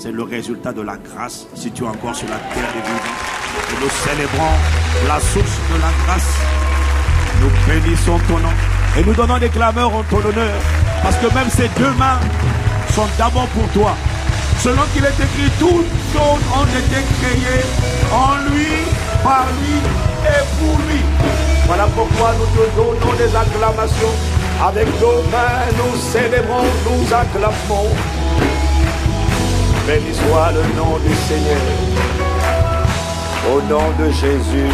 C'est le résultat de la grâce. Si tu es encore sur la terre des vivants, et nous célébrons la source de la grâce. Nous bénissons ton nom. Et nous donnons des clameurs en ton honneur. Parce que même ces deux mains sont d'abord pour toi. Selon qu'il est écrit, toutes choses ont été créées en lui, par lui et pour lui. Voilà pourquoi nous te donnons des acclamations. Avec nos mains, nous célébrons, nous acclamons. Béni soit le nom du Seigneur. Au nom de Jésus,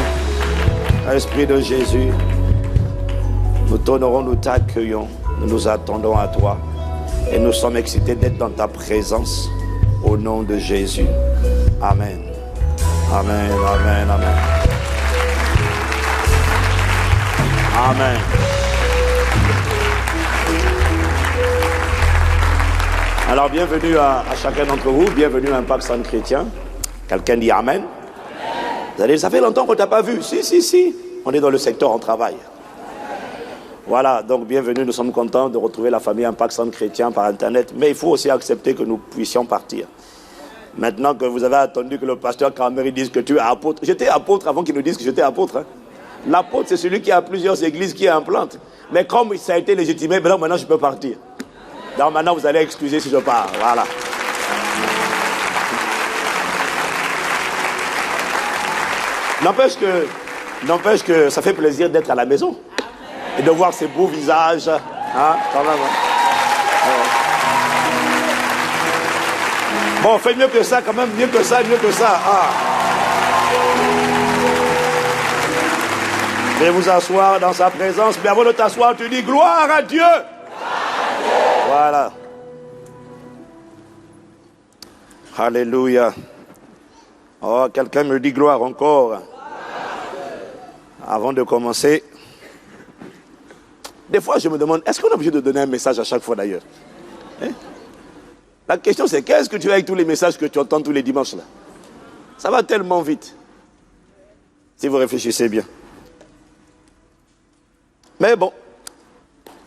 Esprit de Jésus, nous t'honorons, nous t'accueillons, nous nous attendons à toi. Et nous sommes excités d'être dans ta présence. Au nom de Jésus. Amen. Amen, amen, amen. Amen. Alors, bienvenue à chacun d'entre vous. Bienvenue à Impact Centre Chrétien. Quelqu'un dit Amen. Vous allez, ça fait longtemps qu'on ne t'a pas vu. Si. On est dans le secteur, on travaille. Voilà, donc bienvenue. Nous sommes contents de retrouver la famille Impact Centre Chrétien par Internet. Mais il faut aussi accepter que nous puissions partir. Maintenant que vous avez attendu que le pasteur Cranberry dise que tu es apôtre. J'étais apôtre avant qu'il nous dise que j'étais apôtre. Hein. L'apôtre, c'est celui qui a plusieurs églises, qui implante. Mais comme ça a été légitimé, maintenant je peux partir. Donc maintenant vous allez excuser si je pars. Voilà. N'empêche que ça fait plaisir d'être à la maison. Et de voir ces beaux visages. Hein, quand même. Bon, faites mieux que ça, quand même, mieux que ça. Ah. Veuillez vous asseoir dans sa présence. Mais avant de t'asseoir, tu dis gloire à Dieu. Voilà. Alléluia. Oh, quelqu'un me dit gloire encore. Avant de commencer, des fois je me demande, est-ce qu'on est obligé de donner un message à chaque fois d'ailleurs? Hein? La question c'est, qu'est-ce que tu as avec tous les messages que tu entends tous les dimanches là? Ça va tellement vite. Si vous réfléchissez bien. Mais bon,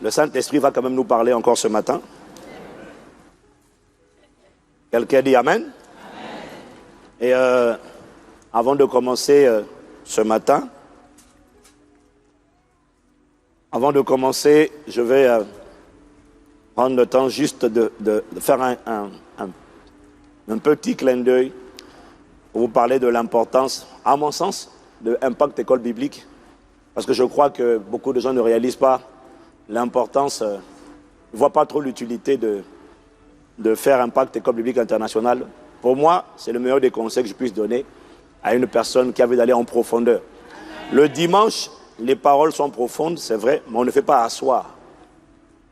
le Saint-Esprit va quand même nous parler encore ce matin. Quelqu'un dit Amen? Et avant de commencer ce matin, je vais prendre le temps juste de faire un petit clin d'œil pour vous parler de l'importance, à mon sens, de Impact École Biblique. Parce que je crois que beaucoup de gens ne réalisent pas l'importance, ne voient pas trop l'utilité de faire Impact École Biblique Internationale. Pour moi, c'est le meilleur des conseils que je puisse donner à une personne qui a envie d'aller en profondeur. Le dimanche, les paroles sont profondes, c'est vrai, mais on ne fait pas asseoir.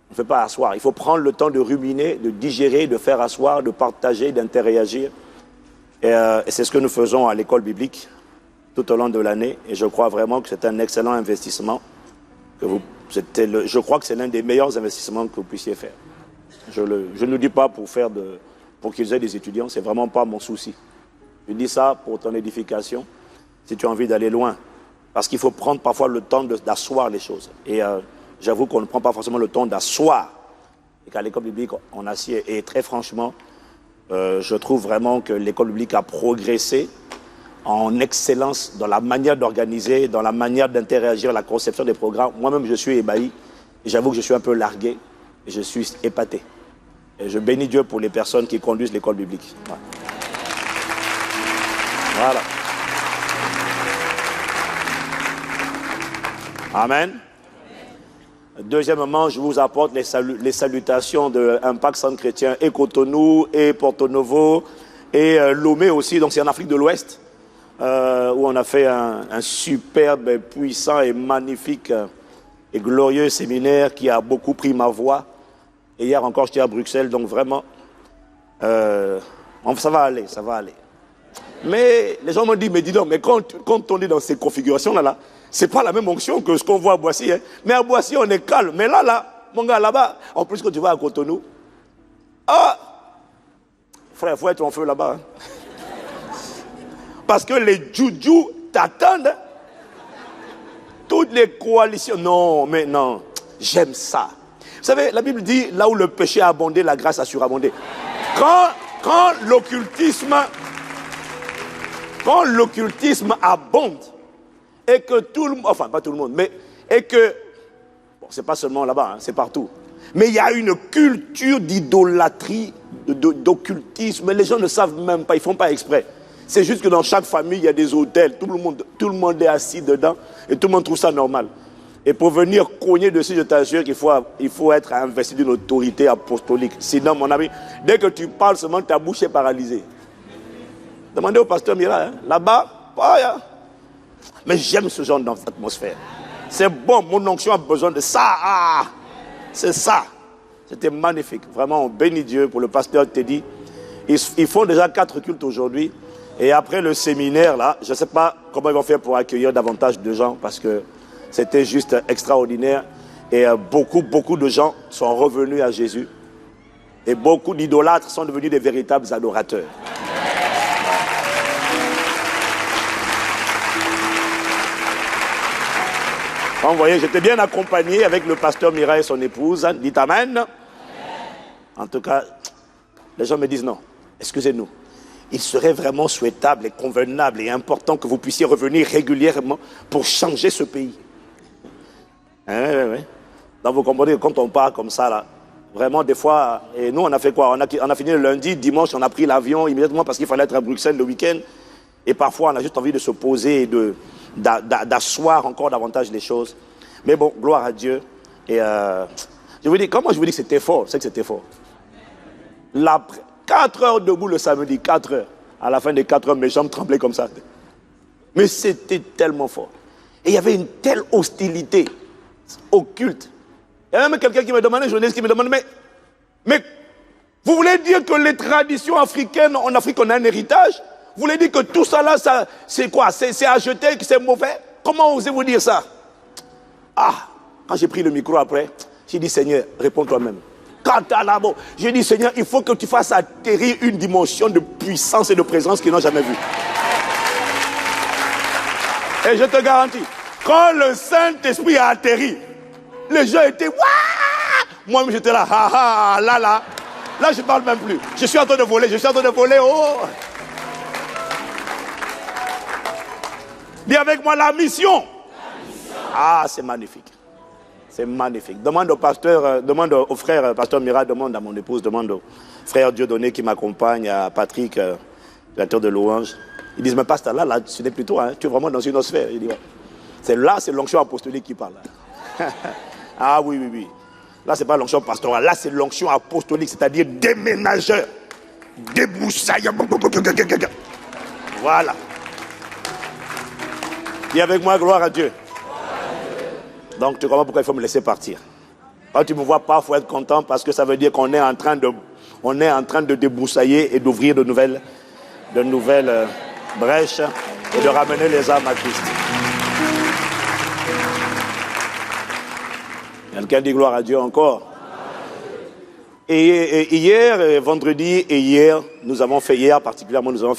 On ne fait pas asseoir. Il faut prendre le temps de ruminer, de digérer, de faire asseoir, de partager, d'interagir. Et c'est ce que nous faisons à l'école biblique tout au long de l'année. Et je crois vraiment que c'est un excellent investissement. Je crois que c'est l'un des meilleurs investissements que vous puissiez faire. Je ne le dis pas pour qu'ils aient des étudiants, c'est vraiment pas mon souci. Je dis ça pour ton édification, si tu as envie d'aller loin. Parce qu'il faut prendre parfois le temps d'asseoir les choses. Et j'avoue qu'on ne prend pas forcément le temps d'asseoir. Et qu'à l'école biblique, on assied. Et très franchement, je trouve vraiment que l'école biblique a progressé en excellence dans la manière d'organiser, dans la manière d'interagir, la conception des programmes. Moi-même, je suis ébahi. Et j'avoue que je suis un peu largué. Et je suis épaté. Et je bénis Dieu pour les personnes qui conduisent l'école biblique. Voilà. Amen. Deuxièmement, je vous apporte les salutations de Impact Centre Chrétien et Cotonou et Porto Novo et Lomé aussi, donc c'est en Afrique de l'Ouest, où on a fait un superbe, puissant et magnifique et glorieux séminaire qui a beaucoup pris ma voix. Et hier encore, j'étais à Bruxelles, donc vraiment, ça va aller. Mais les gens m'ont dit, mais dis donc, mais quand on est dans ces configurations-là, c'est pas la même onction que ce qu'on voit à Boissy. Hein. Mais à Boissy, on est calme. Mais là, mon gars, là-bas, en plus quand tu vas à Cotonou, frère, il faut être en feu là-bas. Hein. Parce que les djoudjous t'attendent. Toutes les coalitions. Non, j'aime ça. Vous savez, la Bible dit, là où le péché a abondé, la grâce a surabondé. Quand quand l'occultisme abonde, et que tout le monde, enfin pas tout le monde, mais, et que, bon, c'est pas seulement là-bas, hein, c'est partout, mais il y a une culture d'idolâtrie, d'occultisme, les gens ne savent même pas, ils ne font pas exprès. C'est juste que dans chaque famille, il y a des hôtels, tout le monde est assis dedans, et tout le monde trouve ça normal. Et pour venir cogner dessus, je t'assure qu'il faut être investi d'une autorité apostolique. Sinon, mon ami, dès que tu parles seulement, ta bouche est paralysée. Demandez au pasteur Mira, hein, là-bas, mais j'aime ce genre d'atmosphère. C'est bon, mon onction a besoin de ça. Ah, c'est ça. C'était magnifique. Vraiment, on bénit Dieu pour le pasteur Teddy. Ils font déjà 4 cultes aujourd'hui. Et après le séminaire, là, je ne sais pas comment ils vont faire pour accueillir davantage de gens parce que c'était juste extraordinaire. Et beaucoup de gens sont revenus à Jésus. Et beaucoup d'idolâtres sont devenus des véritables adorateurs. Vous voyez, j'étais bien accompagné avec le pasteur Mira et son épouse. Dites Amen. En tout cas, les gens me disent non, excusez-nous. Il serait vraiment souhaitable et convenable et important que vous puissiez revenir régulièrement pour changer ce pays. Oui. Donc vous comprenez que quand on part comme ça, là, vraiment des fois, et nous on a fait quoi? On a fini le lundi, dimanche on a pris l'avion immédiatement parce qu'il fallait être à Bruxelles le week-end. Et parfois on a juste envie de se poser et d'asseoir encore davantage les choses. Mais bon, gloire à Dieu. Et je vous dis, comment je vous dis que c'était fort? C'est que c'était fort. 4 heures debout le samedi, 4 heures. À la fin des 4 heures, mes jambes tremblaient comme ça. Mais c'était tellement fort. Et il y avait une telle hostilité occulte. Il y a même quelqu'un qui me demandait, un journaliste qui me demande, mais vous voulez dire que les traditions africaines, en Afrique, on a un héritage? Vous voulez dire que tout ça là, c'est quoi? C'est à jeter, que c'est mauvais? Comment osez-vous dire ça? Ah, quand j'ai pris le micro après, j'ai dit, Seigneur, réponds toi-même. J'ai dit, Seigneur, il faut que tu fasses atterrir une dimension de puissance et de présence qu'ils n'ont jamais vue. Et je te garantis, quand le Saint-Esprit a atterri, les gens étaient, waouh! Moi-même, j'étais là, là, je ne parle même plus. Je suis en train de voler, oh! Dis avec moi la mission. Ah, c'est magnifique. C'est magnifique. Demande au pasteur, demande au frère, pasteur Mira, demande à mon épouse, demande au frère Dieudonné qui m'accompagne, à Patrick, directeur de louange. Ils disent, mais pasteur, là, ce n'est plus toi, hein, tu es vraiment dans une autre sphère. Il dit, ouais. C'est l'onction apostolique qui parle. Ah oui. Là, ce n'est pas l'onction pastorale, là, c'est l'onction apostolique, c'est-à-dire déménageur, débroussailleur. Voilà. Dis avec moi, gloire à Dieu. Donc, tu comprends pourquoi il faut me laisser partir. Quand tu me vois pas, il faut être content parce que ça veut dire qu'on est en train de débroussailler et d'ouvrir de nouvelles brèches et de ramener les âmes à Christ. Quelqu'un dit gloire à Dieu encore. Et hier, vendredi et hier, nous avons fait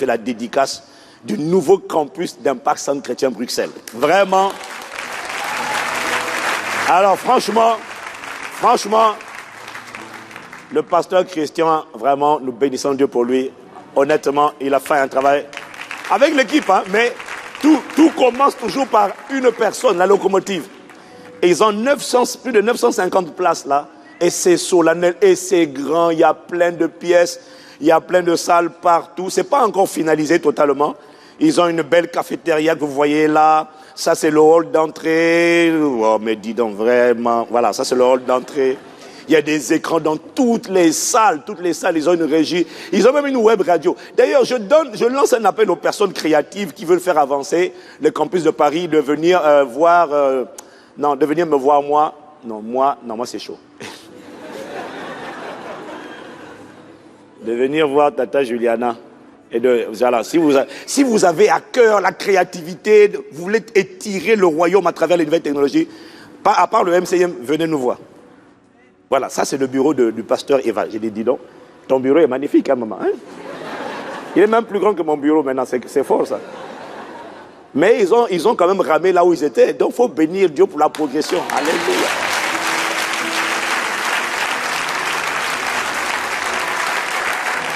la dédicace du nouveau campus d'Impact Centre Chrétien Bruxelles. Vraiment. Alors franchement, le pasteur Christian, vraiment, nous bénissons Dieu pour lui. Honnêtement, il a fait un travail avec l'équipe, hein, mais tout commence toujours par une personne, la locomotive. Et ils ont plus de 950 places là, et c'est solennel, et c'est grand, il y a plein de pièces, il y a plein de salles partout. C'est pas encore finalisé totalement. Ils ont une belle cafétéria que vous voyez là. Ça, c'est le hall d'entrée. Oh, mais dis donc vraiment. Voilà, ça, c'est le hall d'entrée. Il y a des écrans dans toutes les salles. Ils ont une régie. Ils ont même une web radio. D'ailleurs, je lance un appel aux personnes créatives qui veulent faire avancer le campus de Paris, de venir de venir me voir moi. Moi, c'est chaud. De venir voir Tata Juliana. Et voilà, si vous avez à cœur la créativité, vous voulez étirer le royaume à travers les nouvelles technologies, à part le MCM, venez nous voir. Voilà, ça c'est le bureau du pasteur Eva. J'ai dit, dis donc, ton bureau est magnifique, hein, maman. Hein? Il est même plus grand que mon bureau maintenant, c'est fort ça. Mais ils ont quand même ramé là où ils étaient, donc il faut bénir Dieu pour la progression. Alléluia.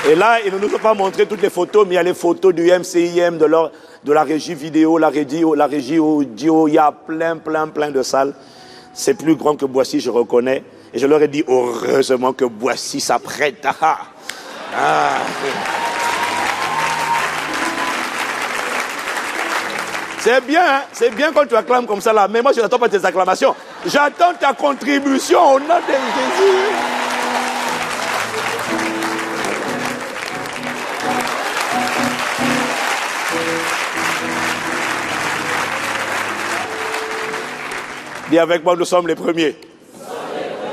Et là, ils ne nous ont pas montré toutes les photos, mais il y a les photos du MCIM, de la régie vidéo, la régie audio. Il y a plein de salles. C'est plus grand que Boissy, je reconnais. Et je leur ai dit, heureusement que Boissy s'apprête à... C'est bien quand tu acclames comme ça là, mais moi je n'attends pas tes acclamations. J'attends ta contribution au nom de Jésus. Dis avec moi, nous sommes les premiers.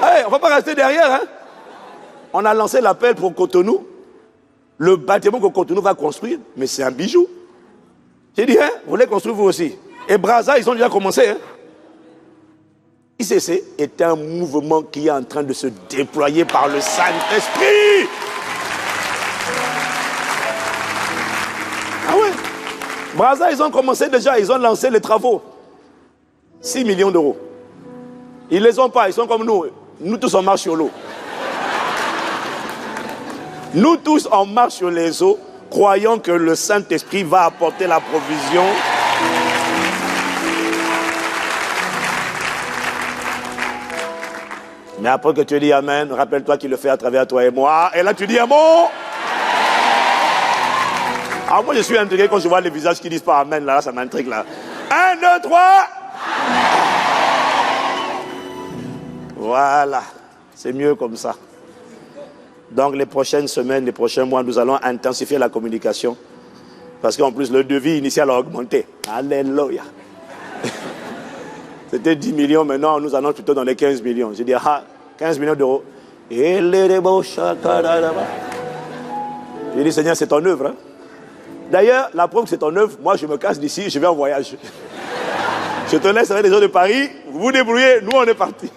Hey, on ne va pas rester derrière. Hein? On a lancé l'appel pour Cotonou. Le bâtiment que Cotonou va construire, mais c'est un bijou. J'ai dit, hein, vous voulez construire vous aussi. Et Brazza, ils ont déjà commencé. Hein. ICC est un mouvement qui est en train de se déployer par le Saint-Esprit. Ah ouais. Brazza, ils ont commencé déjà, ils ont lancé les travaux. 6 millions d'euros. Ils ne les ont pas, ils sont comme nous. Nous tous, on marche sur l'eau. Nous tous, on marche sur les eaux, croyant que le Saint-Esprit va apporter la provision. Mais après que tu dis Amen, rappelle-toi qu'il le fait à travers toi et moi. Et là, tu dis un mot. Alors moi, je suis intrigué quand je vois les visages qui disent pas Amen. Là, ça m'intrigue là. 1, 2, 3. Voilà. C'est mieux comme ça. Donc les prochaines semaines, les prochains mois, nous allons intensifier la communication. Parce qu'en plus, le devis initial a augmenté. Alléluia. C'était 10 millions, maintenant nous allons plutôt dans les 15 millions. J'ai dit, 15 millions d'euros. J'ai dit, Seigneur, c'est ton œuvre. Hein? D'ailleurs, la preuve que c'est ton œuvre, moi je me casse d'ici, je vais en voyage. Je te laisse avec les gens de Paris, vous vous débrouillez, nous on est partis.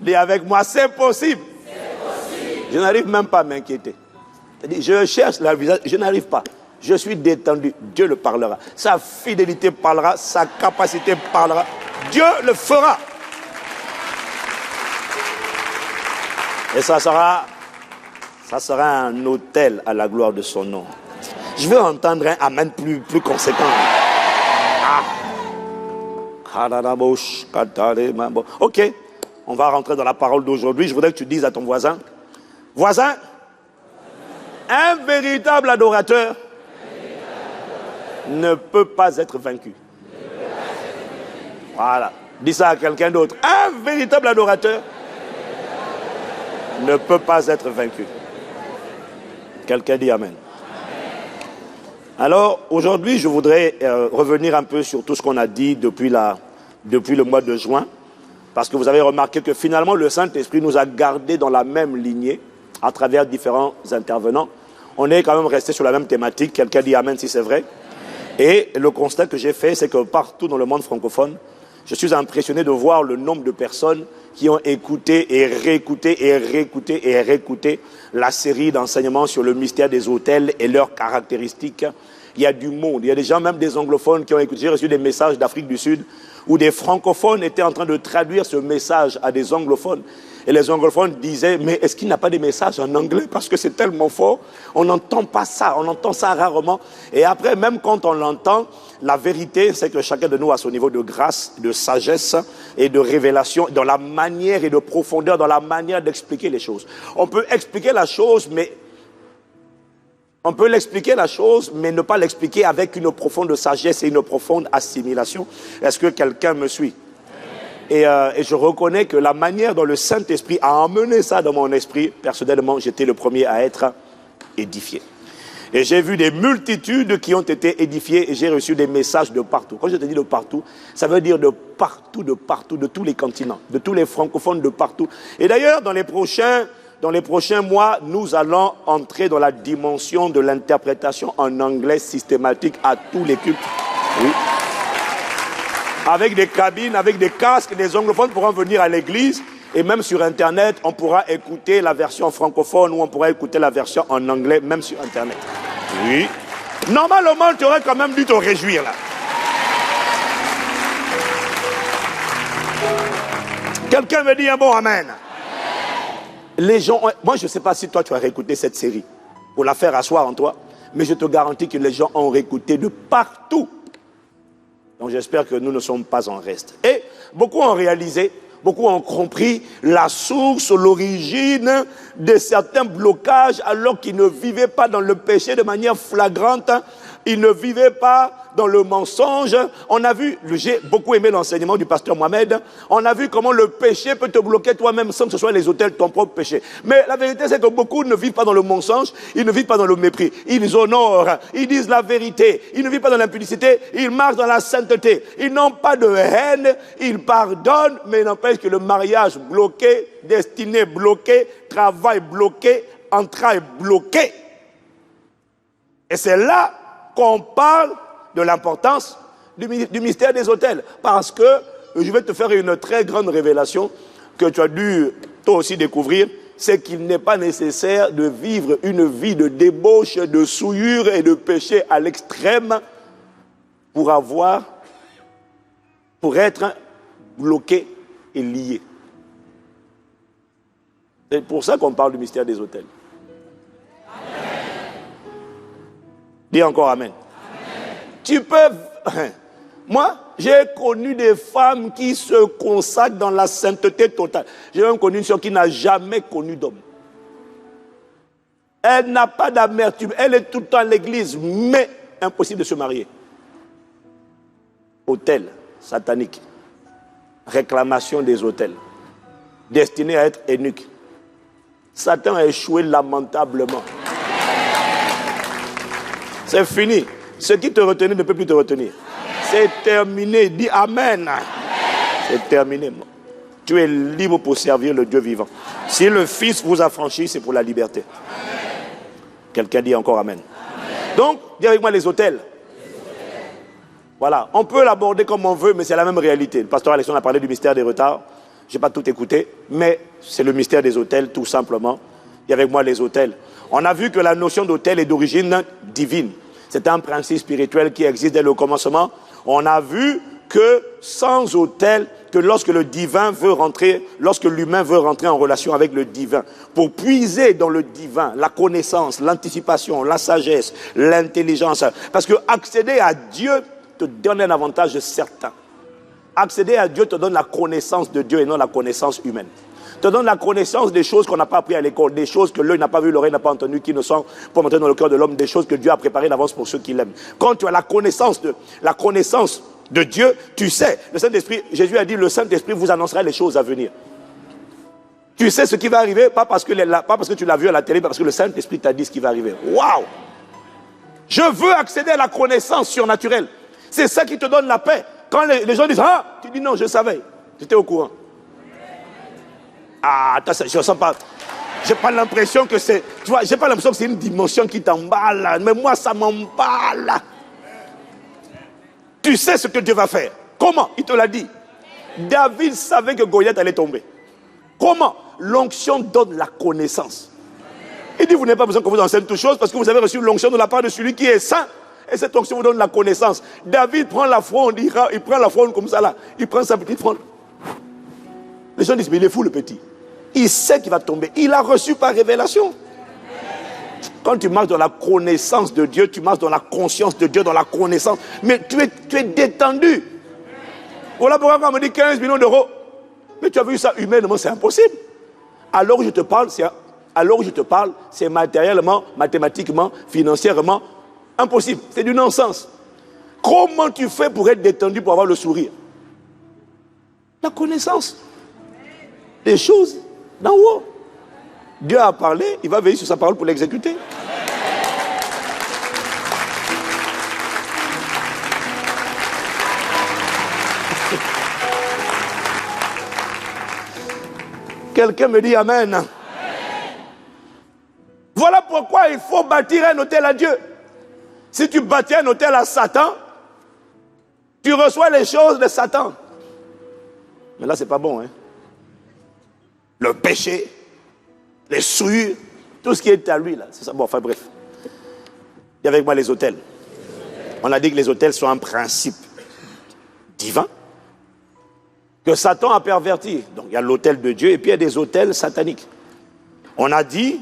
Dis avec moi, c'est possible. Je n'arrive même pas à m'inquiéter. Je cherche la visage, je n'arrive pas. Je suis détendu. Dieu le parlera. Sa fidélité parlera, sa capacité parlera. Dieu le fera. Et ça sera un autel à la gloire de son nom. Je veux entendre un amen plus conséquent. Ok, on va rentrer dans la parole d'aujourd'hui. Je voudrais que tu dises à ton voisin, voisin, un véritable adorateur ne peut pas être vaincu. Voilà. Dis ça à quelqu'un d'autre. Un véritable adorateur ne peut pas être vaincu. Quelqu'un dit Amen. Alors, aujourd'hui, je voudrais revenir un peu sur tout ce qu'on a dit depuis le mois de juin. Parce que vous avez remarqué que finalement, le Saint-Esprit nous a gardés dans la même lignée à travers différents intervenants. On est quand même resté sur la même thématique. Quelqu'un dit Amen si c'est vrai. Et le constat que j'ai fait, c'est que partout dans le monde francophone, je suis impressionné de voir le nombre de personnes qui ont écouté et réécouté la série d'enseignements sur le mystère des autels et leurs caractéristiques. Il y a du monde, il y a des gens, même des anglophones qui ont écouté. J'ai reçu des messages d'Afrique du Sud où des francophones étaient en train de traduire ce message à des anglophones. Et les anglophones disaient, mais est-ce qu'il n'y a pas des messages en anglais? Parce que c'est tellement fort, on n'entend pas ça, on entend ça rarement. Et après, même quand on l'entend, la vérité, c'est que chacun de nous a son niveau de grâce, de sagesse et de révélation dans la manière et de profondeur, dans la manière d'expliquer les choses. On peut expliquer la chose, mais ne pas l'expliquer avec une profonde sagesse et une profonde assimilation. Est-ce que quelqu'un me suit? Et je reconnais que la manière dont le Saint-Esprit a emmené ça dans mon esprit, personnellement, j'étais le premier à être édifié. Et j'ai vu des multitudes qui ont été édifiées et j'ai reçu des messages de partout. Quand je te dis de partout, ça veut dire de partout, de tous les continents, de tous les francophones de partout. Et d'ailleurs, dans les prochains mois, nous allons entrer dans la dimension de l'interprétation en anglais systématique à tous les cultes. Oui. Avec des cabines, avec des casques, les anglophones pourront venir à l'église et même sur Internet, on pourra écouter la version francophone ou on pourra écouter la version en anglais, même sur Internet. Oui. Normalement, tu aurais quand même dû te réjouir là. Quelqu'un me dit un bon amen. Les gens, moi je ne sais pas si toi tu as réécouté cette série pour la faire asseoir en toi, mais je te garantis que les gens ont réécouté de partout. Donc j'espère que nous ne sommes pas en reste. Et beaucoup ont réalisé, beaucoup ont compris la source, l'origine de certains blocages alors qu'ils ne vivaient pas dans le péché de manière flagrante. Ils ne vivaient pas dans le mensonge. On a vu, j'ai beaucoup aimé l'enseignement du pasteur Mohamed, on a vu comment le péché peut te bloquer toi-même sans que ce soit les autels de ton propre péché. Mais la vérité c'est que beaucoup ne vivent pas dans le mensonge, ils ne vivent pas dans le mépris. Ils honorent, ils disent la vérité, ils ne vivent pas dans l'impudicité, ils marchent dans la sainteté. Ils n'ont pas de haine, ils pardonnent, mais il n'empêche que le mariage bloqué, destinée bloquée, travail bloqué, entrailles bloqué. Et c'est là qu'on parle de l'importance du mystère des autels. Parce que je vais te faire une très grande révélation que tu as dû toi aussi découvrir, c'est qu'il n'est pas nécessaire de vivre une vie de débauche, de souillure et de péché à l'extrême pour être bloqué et lié. C'est pour ça qu'on parle du mystère des autels. Dis encore amen. Tu peux... Moi, j'ai connu des femmes qui se consacrent dans la sainteté totale. J'ai même connu une soeur qui n'a jamais connu d'homme. Elle n'a pas d'amertume. Elle est tout le temps à l'église, mais impossible de se marier. Autel satanique. Réclamation des autels. Destiné à être eunuque. Satan a échoué lamentablement. C'est fini. Ce qui te retenait ne peut plus te retenir. C'est terminé. Dis Amen. C'est terminé. Tu es libre pour servir le Dieu vivant. Si le Fils vous a franchi, c'est pour la liberté. Quelqu'un dit encore Amen. Donc, dis avec moi les autels. Voilà. On peut l'aborder comme on veut, mais c'est la même réalité. Le pasteur Alexandre a parlé du mystère des retards. Je n'ai pas tout écouté, mais c'est le mystère des autels, tout simplement. Dis avec moi les autels. On a vu que la notion d'autel est d'origine divine. C'est un principe spirituel qui existe dès le commencement. On a vu que sans autel, que lorsque le divin veut rentrer, lorsque l'humain veut rentrer en relation avec le divin, pour puiser dans le divin la connaissance, l'anticipation, la sagesse, l'intelligence, parce que accéder à Dieu te donne un avantage certain. Accéder à Dieu te donne la connaissance de Dieu et non la connaissance humaine. Te donne la connaissance des choses qu'on n'a pas appris à l'école, des choses que l'œil n'a pas vu, l'oreille n'a pas entendu, qui ne sont pas montées dans le cœur de l'homme, des choses que Dieu a préparées d'avance pour ceux qui l'aiment. Quand tu as la connaissance de Dieu, tu sais, le Saint-Esprit, Jésus a dit, le Saint-Esprit vous annoncera les choses à venir. Tu sais ce qui va arriver, pas parce que tu l'as vu à la télé, mais parce que le Saint-Esprit t'a dit ce qui va arriver. Waouh! Je veux accéder à la connaissance surnaturelle. C'est ça qui te donne la paix. Quand les gens disent, ah, tu dis non, je savais, j'étais au courant. Ah, je ne sens pas. J'ai pas l'impression que c'est. Tu vois, j'ai pas l'impression que c'est une dimension qui t'emballe. Mais moi, ça m'emballe. Tu sais ce que Dieu va faire. Comment? Il te l'a dit. David savait que Goliath allait tomber. Comment? L'onction donne la connaissance. Il dit, vous n'avez pas besoin qu'on vous enseigne toutes choses parce que vous avez reçu l'onction de la part de celui qui est saint. Et cette onction vous donne la connaissance. David prend la fronde, il prend la fronde comme ça là. Il prend sa petite fronde. Les gens disent, mais il est fou le petit. Il sait qu'il va tomber. Il a reçu par révélation. Quand tu marches dans la connaissance de Dieu, tu marches dans la conscience de Dieu, dans la connaissance. Mais tu es détendu. Voilà pourquoi on me dit 15 millions d'euros. Mais tu as vu ça humainement, c'est impossible. Alors je te parle, c'est matériellement, mathématiquement, financièrement impossible. C'est du non-sens. Comment tu fais pour être détendu, pour avoir le sourire? La connaissance des choses d'en haut. Dieu a parlé, il va veiller sur sa parole pour l'exécuter. Quelqu'un me dit Amen. Amen. Voilà pourquoi il faut bâtir un autel à Dieu. Si tu bâtis un autel à Satan, tu reçois les choses de Satan. Mais là, c'est pas bon, hein. Le péché, les souillures, tout ce qui est à lui, là. C'est ça. Bon, enfin bref. Il y a avec moi les autels. On a dit que les autels sont un principe divin que Satan a perverti. Donc il y a l'autel de Dieu et puis il y a des autels sataniques. On a dit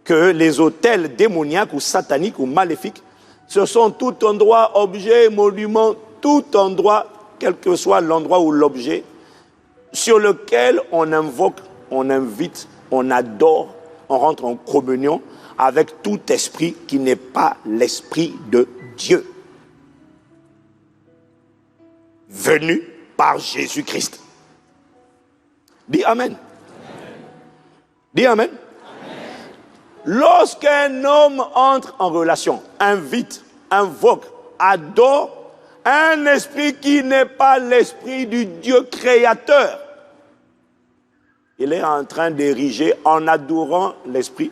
que les autels démoniaques ou sataniques ou maléfiques, ce sont tout endroit, objet, monument, tout endroit, quel que soit l'endroit ou l'objet, sur lequel on invoque, on invite, on adore, on rentre en communion avec tout esprit qui n'est pas l'esprit de Dieu, venu par Jésus-Christ. Dis Amen. Amen. Dis Amen. Amen. Lorsqu'un homme entre en relation, invite, invoque, adore un esprit qui n'est pas l'esprit du Dieu créateur, il est en train d'ériger, en adorant l'esprit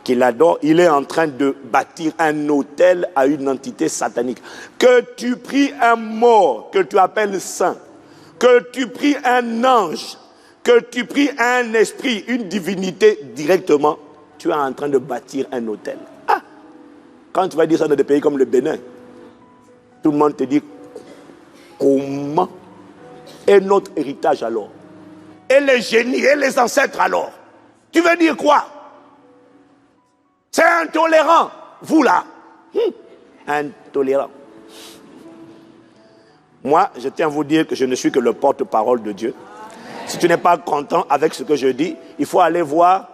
qu'il adore, il est en train de bâtir un autel à une entité satanique. Que tu pries un mort, que tu appelles saint, que tu pries un ange, que tu pries un esprit, une divinité directement, tu es en train de bâtir un autel. Ah! Quand tu vas dire ça dans des pays comme le Bénin, tout le monde te dit, comment est notre héritage alors? Et les génies et les ancêtres alors? Tu veux dire quoi? C'est intolérant, vous là. Intolérant. Moi, je tiens à vous dire que je ne suis que le porte-parole de Dieu. Si tu n'es pas content avec ce que je dis, il faut aller voir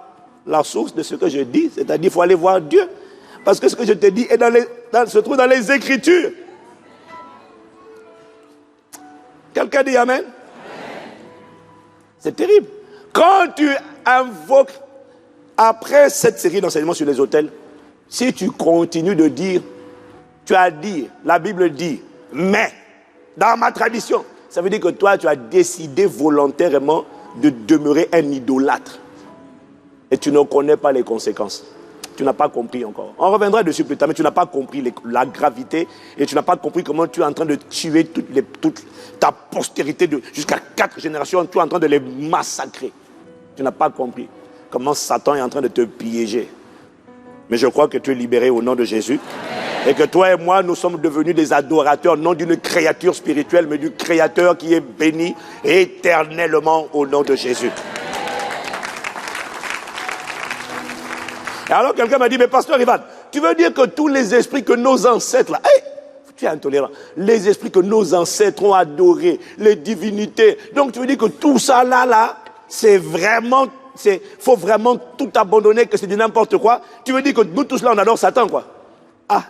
la source de ce que je dis, c'est-à-dire il faut aller voir Dieu. Parce que ce que je te dis se trouve dans les Écritures. Quelqu'un dit Amen? C'est terrible. Quand tu invoques, après cette série d'enseignements sur les autels, si tu continues de dire, tu as dit, la Bible dit, mais, dans ma tradition, ça veut dire que toi, tu as décidé volontairement de demeurer un idolâtre. Et tu ne connais pas les conséquences. Tu n'as pas compris encore. On reviendra dessus plus tard, mais tu n'as pas compris la gravité et tu n'as pas compris comment tu es en train de tuer toute ta postérité jusqu'à 4 générations. Tu es en train de les massacrer. Tu n'as pas compris comment Satan est en train de te piéger. Mais je crois que tu es libéré au nom de Jésus. Et que toi et moi, nous sommes devenus des adorateurs, non d'une créature spirituelle, mais du Créateur qui est béni éternellement au nom de Jésus. Et alors quelqu'un m'a dit, mais pasteur Ivan, tu veux dire que tous les esprits que nos ancêtres, là, hey, tu es intolérant, les esprits que nos ancêtres ont adorés, les divinités, donc tu veux dire que tout ça là, c'est vraiment, faut vraiment tout abandonner, que c'est du n'importe quoi. Tu veux dire que nous tous là, on adore Satan, quoi. Ah,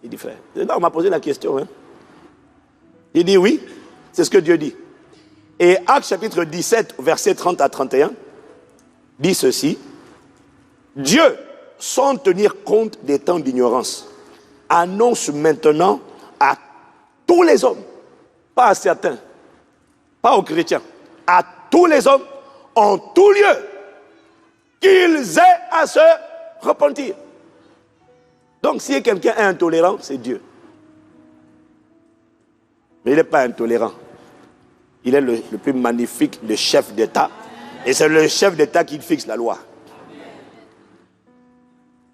il dit, frère, là on m'a posé la question, hein. Il dit oui, c'est ce que Dieu dit. Et Actes chapitre 17, versets 30 à 31, dit ceci. Dieu, sans tenir compte des temps d'ignorance, annonce maintenant à tous les hommes, pas à certains, pas aux chrétiens, à tous les hommes, en tout lieu, qu'ils aient à se repentir. Donc si quelqu'un est intolérant, c'est Dieu. Mais il n'est pas intolérant. Il est le plus magnifique des chefs d'État. Et c'est le chef d'État qui fixe la loi.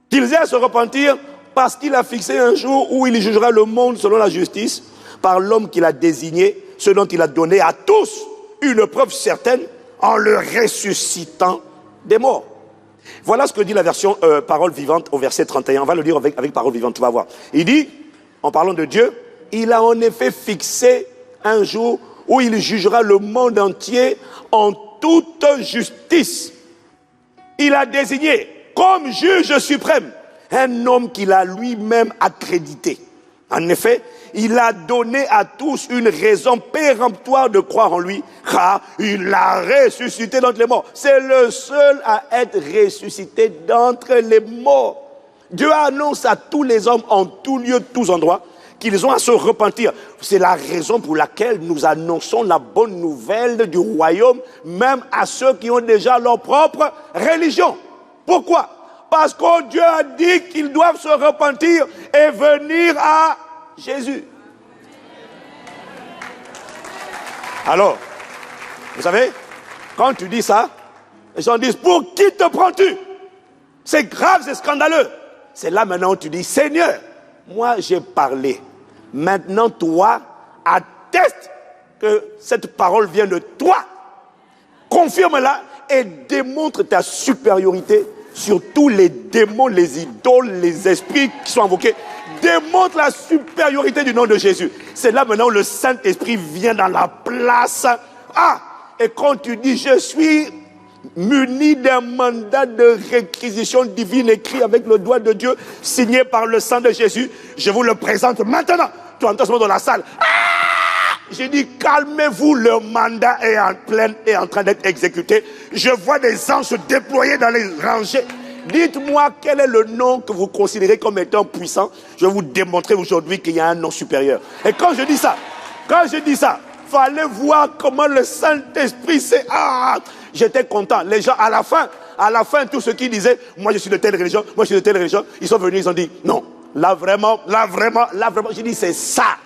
Qu'ils aient à se repentir parce qu'il a fixé un jour où il jugera le monde selon la justice par l'homme qu'il a désigné, ce dont il a donné à tous une preuve certaine en le ressuscitant des morts. Voilà ce que dit la version parole vivante au verset 31. On va le lire avec parole vivante, tu vas voir. Il dit, en parlant de Dieu, il a en effet fixé un jour où il jugera le monde entier en toute justice. Il a désigné comme juge suprême un homme qu'il a lui-même accrédité. En effet, il a donné à tous une raison péremptoire de croire en lui, car il l'a ressuscité d'entre les morts. C'est le seul à être ressuscité d'entre les morts. Dieu annonce à tous les hommes en tout lieu, tous endroits, qu'ils ont à se repentir. C'est la raison pour laquelle nous annonçons la bonne nouvelle du royaume, même à ceux qui ont déjà leur propre religion. Pourquoi? Parce que Dieu a dit qu'ils doivent se repentir et venir à Jésus. Alors, vous savez, quand tu dis ça, les gens disent, pour qui te prends-tu? C'est grave, c'est scandaleux. C'est là maintenant où tu dis, Seigneur, moi j'ai parlé. Maintenant toi, atteste que cette parole vient de toi. Confirme-la et démontre ta supériorité sur tous les démons, les idoles, les esprits qui sont invoqués. Démontre la supériorité du nom de Jésus. C'est là maintenant où le Saint-Esprit vient dans la place. Ah! Et quand tu dis, je suis muni d'un mandat de réquisition divine écrit avec le doigt de Dieu, signé par le sang de Jésus, je vous le présente maintenant. Tu entends ce mot dans la salle. Ah! J'ai dit, calmez-vous, le mandat est en train d'être exécuté. Je vois des anges se déployer dans les rangées. Dites-moi quel est le nom que vous considérez comme étant puissant. Je vais vous démontrer aujourd'hui qu'il y a un nom supérieur. Et quand je dis ça, fallait voir comment le Saint-Esprit s'est... Ah, j'étais content. Les gens, à la fin, tous ceux qui disaient, moi je suis de telle religion, moi je suis de telle religion, ils sont venus, ils ont dit, non, là vraiment, j'ai dit, c'est ça.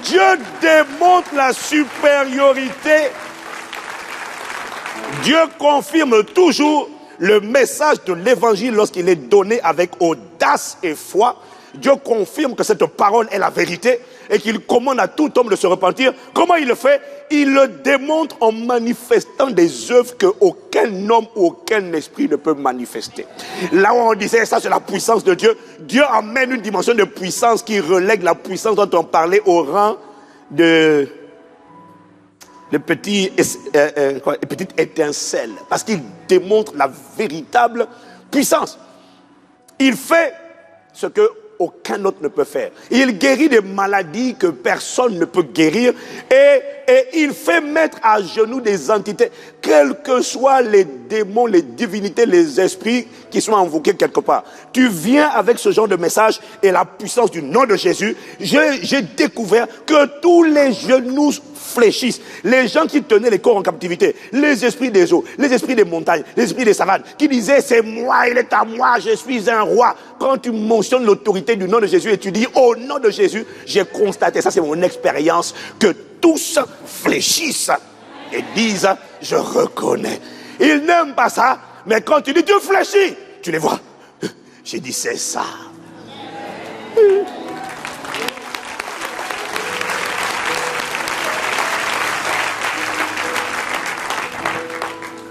Dieu démontre la supériorité. Dieu confirme toujours le message de l'évangile lorsqu'il est donné avec audace et foi. Dieu confirme que cette parole est la vérité et qu'il commande à tout homme de se repentir. Comment il le fait? Il le démontre en manifestant des œuvres qu'aucun homme ou aucun esprit ne peut manifester. Là où on disait ça, c'est la puissance de Dieu. Dieu amène une dimension de puissance qui relègue la puissance dont on parlait au rang de petites étincelles. Parce qu'il démontre la véritable puissance. Il fait ce que aucun autre ne peut faire. Il guérit des maladies que personne ne peut guérir et il fait mettre à genoux des entités, quels que soient les démons, les divinités, les esprits qui sont invoqués quelque part. Tu viens avec ce genre de message et la puissance du nom de Jésus, j'ai découvert que tous les genoux fléchissent. Les gens qui tenaient les corps en captivité, les esprits des eaux, les esprits des montagnes, les esprits des savanes, qui disaient c'est moi, il est à moi, je suis un roi. Quand tu mentionnes l'autorité du nom de Jésus et tu dis au nom de Jésus, j'ai constaté, ça c'est mon expérience, que tous fléchissent et disent je reconnais. Ils n'aiment pas ça, mais quand tu dis tu fléchis, tu les vois. J'ai dit c'est ça.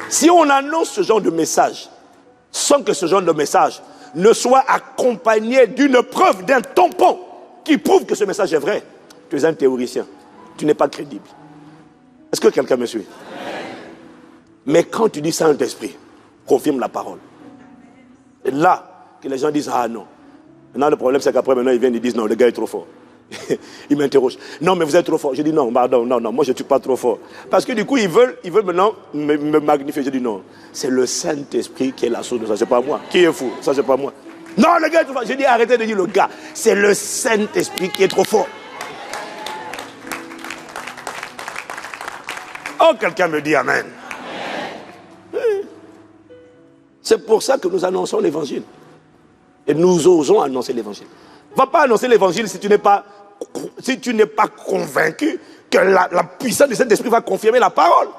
Si on annonce ce genre de message, sans que ce genre de message ne soit accompagné d'une preuve, d'un tampon qui prouve que ce message est vrai, tu es un théoricien. Tu n'es pas crédible. Est-ce que quelqu'un me suit? Mais quand tu dis Saint-Esprit, confirme la parole. Et là, que les gens disent, ah non. Maintenant, le problème, c'est qu'après, maintenant, ils viennent et disent, non, le gars est trop fort. Ils m'interrogent. Non, mais vous êtes trop fort. Je dis, non, pardon, non, moi, je ne suis pas trop fort. Parce que du coup, ils veulent maintenant me magnifier. Je dis, non, c'est le Saint-Esprit qui est la source de ça. C'est pas moi. Qui est fou? Ça, c'est pas moi. Non, le gars est trop fort. J'ai dit, arrêtez de dire le gars. C'est le Saint-Esprit qui est trop fort. Oh, quelqu'un me dit Amen. Oui. C'est pour ça que nous annonçons l'évangile. Et nous osons annoncer l'évangile. Va pas annoncer l'évangile si tu n'es pas convaincu que la puissance du Saint-Esprit va confirmer la parole.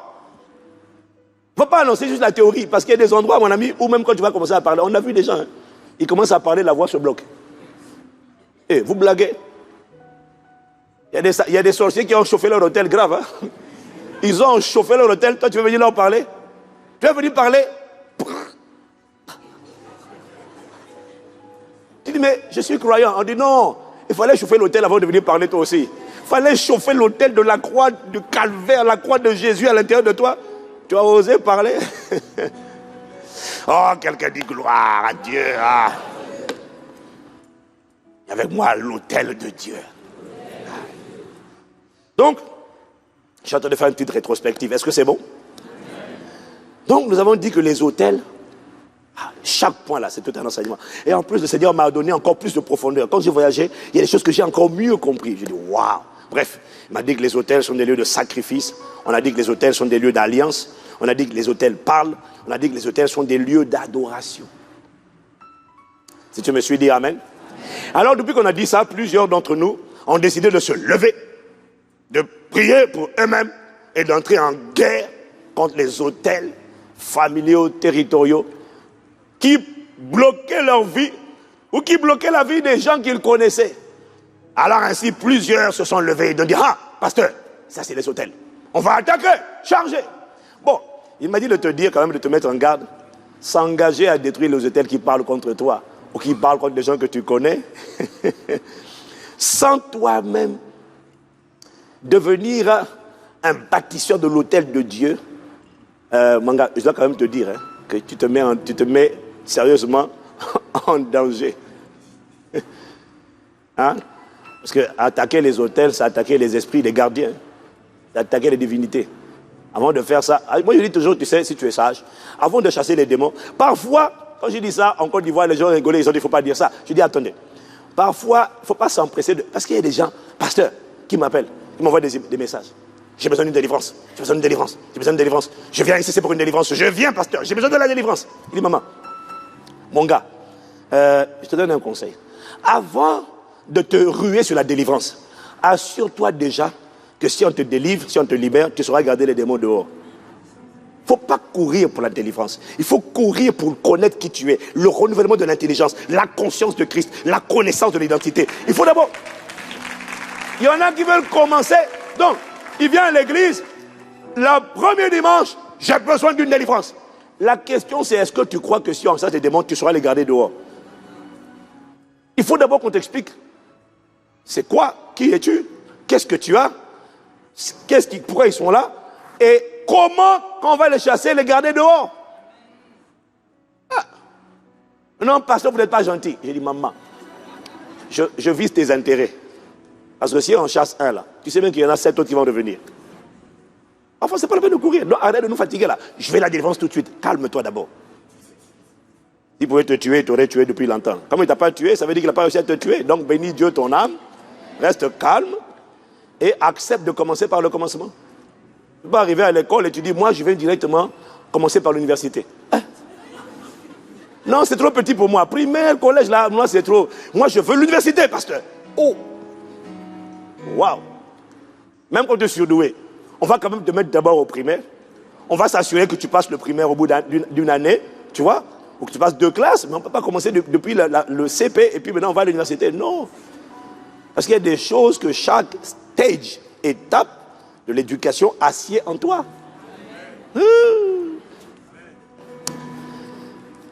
Va pas annoncer juste la théorie, parce qu'il y a des endroits, mon ami, où même quand tu vas commencer à parler, on a vu des gens, hein, ils commencent à parler, la voix se bloque. Et vous blaguez. Il y a des sorciers qui ont chauffé leur hôtel grave. Hein. Ils ont chauffé leur hôtel, toi tu veux venir leur parler? Tu veux venir parler? Tu dis, mais je suis croyant. On dit non, il fallait chauffer l'hôtel avant de venir parler toi aussi. Il fallait chauffer l'hôtel de la croix, du calvaire, la croix de Jésus à l'intérieur de toi. Tu as osé parler? Oh, quelqu'un dit gloire à Dieu. Ah. Avec moi, l'hôtel de Dieu. Donc, je suis en train de faire une petite rétrospective. Est-ce que c'est bon? Donc, nous avons dit que les hôtels, chaque point là, c'est tout un enseignement. Et en plus, le Seigneur m'a donné encore plus de profondeur. Quand j'ai voyagé, il y a des choses que j'ai encore mieux compris. J'ai dit, waouh! Bref, il m'a dit que les hôtels sont des lieux de sacrifice. On a dit que les hôtels sont des lieux d'alliance. On a dit que les hôtels parlent. On a dit que les hôtels sont des lieux d'adoration. Si tu me suis, dis Amen. Alors, depuis qu'on a dit ça, plusieurs d'entre nous ont décidé de se lever, de prier pour eux-mêmes et d'entrer en guerre contre les hôtels familiaux, territoriaux, qui bloquaient leur vie ou qui bloquaient la vie des gens qu'ils connaissaient. Alors ainsi, plusieurs se sont levés et ont dit, ah, pasteur, ça c'est les hôtels. On va attaquer, charger. Bon, il m'a dit de te dire quand même, de te mettre en garde. S'engager à détruire les hôtels qui parlent contre toi ou qui parlent contre des gens que tu connais, sans toi-même devenir un bâtisseur de l'hôtel de Dieu. Mon gars, je dois quand même te dire que tu te mets sérieusement en danger. Hein? Parce que attaquer les hôtels, c'est attaquer les esprits, les gardiens. C'est attaquer les divinités. Avant de faire ça, moi je dis toujours, tu sais, si tu es sage, avant de chasser les démons, parfois, quand je dis ça, en Côte d'Ivoire, les gens rigolent, ils ont dit, il ne faut pas dire ça. Je dis, attendez, parfois, il ne faut pas s'empresser de... Parce qu'il y a des gens, pasteurs, qui m'appellent, qui m'envoient des messages. J'ai besoin d'une délivrance, j'ai besoin d'une délivrance, j'ai besoin d'une délivrance. Je viens ici, c'est pour une délivrance. Je viens, pasteur, j'ai besoin de la délivrance. Il dit, maman, mon gars, je te donne un conseil. Avant de te ruer sur la délivrance, assure-toi déjà que si on te délivre, si on te libère, tu sauras garder les démons dehors. Il ne faut pas courir pour la délivrance. Il faut courir pour connaître qui tu es. Le renouvellement de l'intelligence, la conscience de Christ, la connaissance de l'identité. Il faut d'abord... Il y en a qui veulent commencer. Donc, il vient à l'église, le premier dimanche, j'ai besoin d'une délivrance. La question c'est, est-ce que tu crois que si on chasse les démons, tu sauras les garder dehors? Il faut d'abord qu'on t'explique. C'est quoi? Qui es-tu? Qu'est-ce que tu as? Pourquoi ils sont là? Et comment, quand on va les chasser, les garder dehors? Ah. Non, pasteur, vous n'êtes pas gentil. J'ai dit, maman, je vise tes intérêts. Parce que si on chasse un là, tu sais bien qu'il y en a 7 autres qui vont revenir. Enfin, c'est pas la peine de courir. Non, arrête de nous fatiguer là. Je vais la délivrance tout de suite. Calme-toi d'abord. S'il pouvait te tuer, il t'aurait tué depuis longtemps. Comme il ne t'a pas tué, ça veut dire qu'il n'a pas réussi à te tuer. Donc bénis Dieu ton âme, reste calme et accepte de commencer par le commencement. Tu peux pas arriver à l'école et tu dis, moi je vais directement commencer par l'université. Hein? Non, c'est trop petit pour moi. Primaire, collège, là, moi c'est trop. Moi je veux l'université, pasteur. Oh! Waouh! Même quand tu es surdoué, on va quand même te mettre d'abord au primaire. On va s'assurer que tu passes le primaire au bout d'une année, tu vois, ou que tu passes 2 classes, mais on ne peut pas commencer depuis le CP et puis maintenant on va à l'université. Non. Parce qu'il y a des choses que chaque stage, étape de l'éducation assied en toi.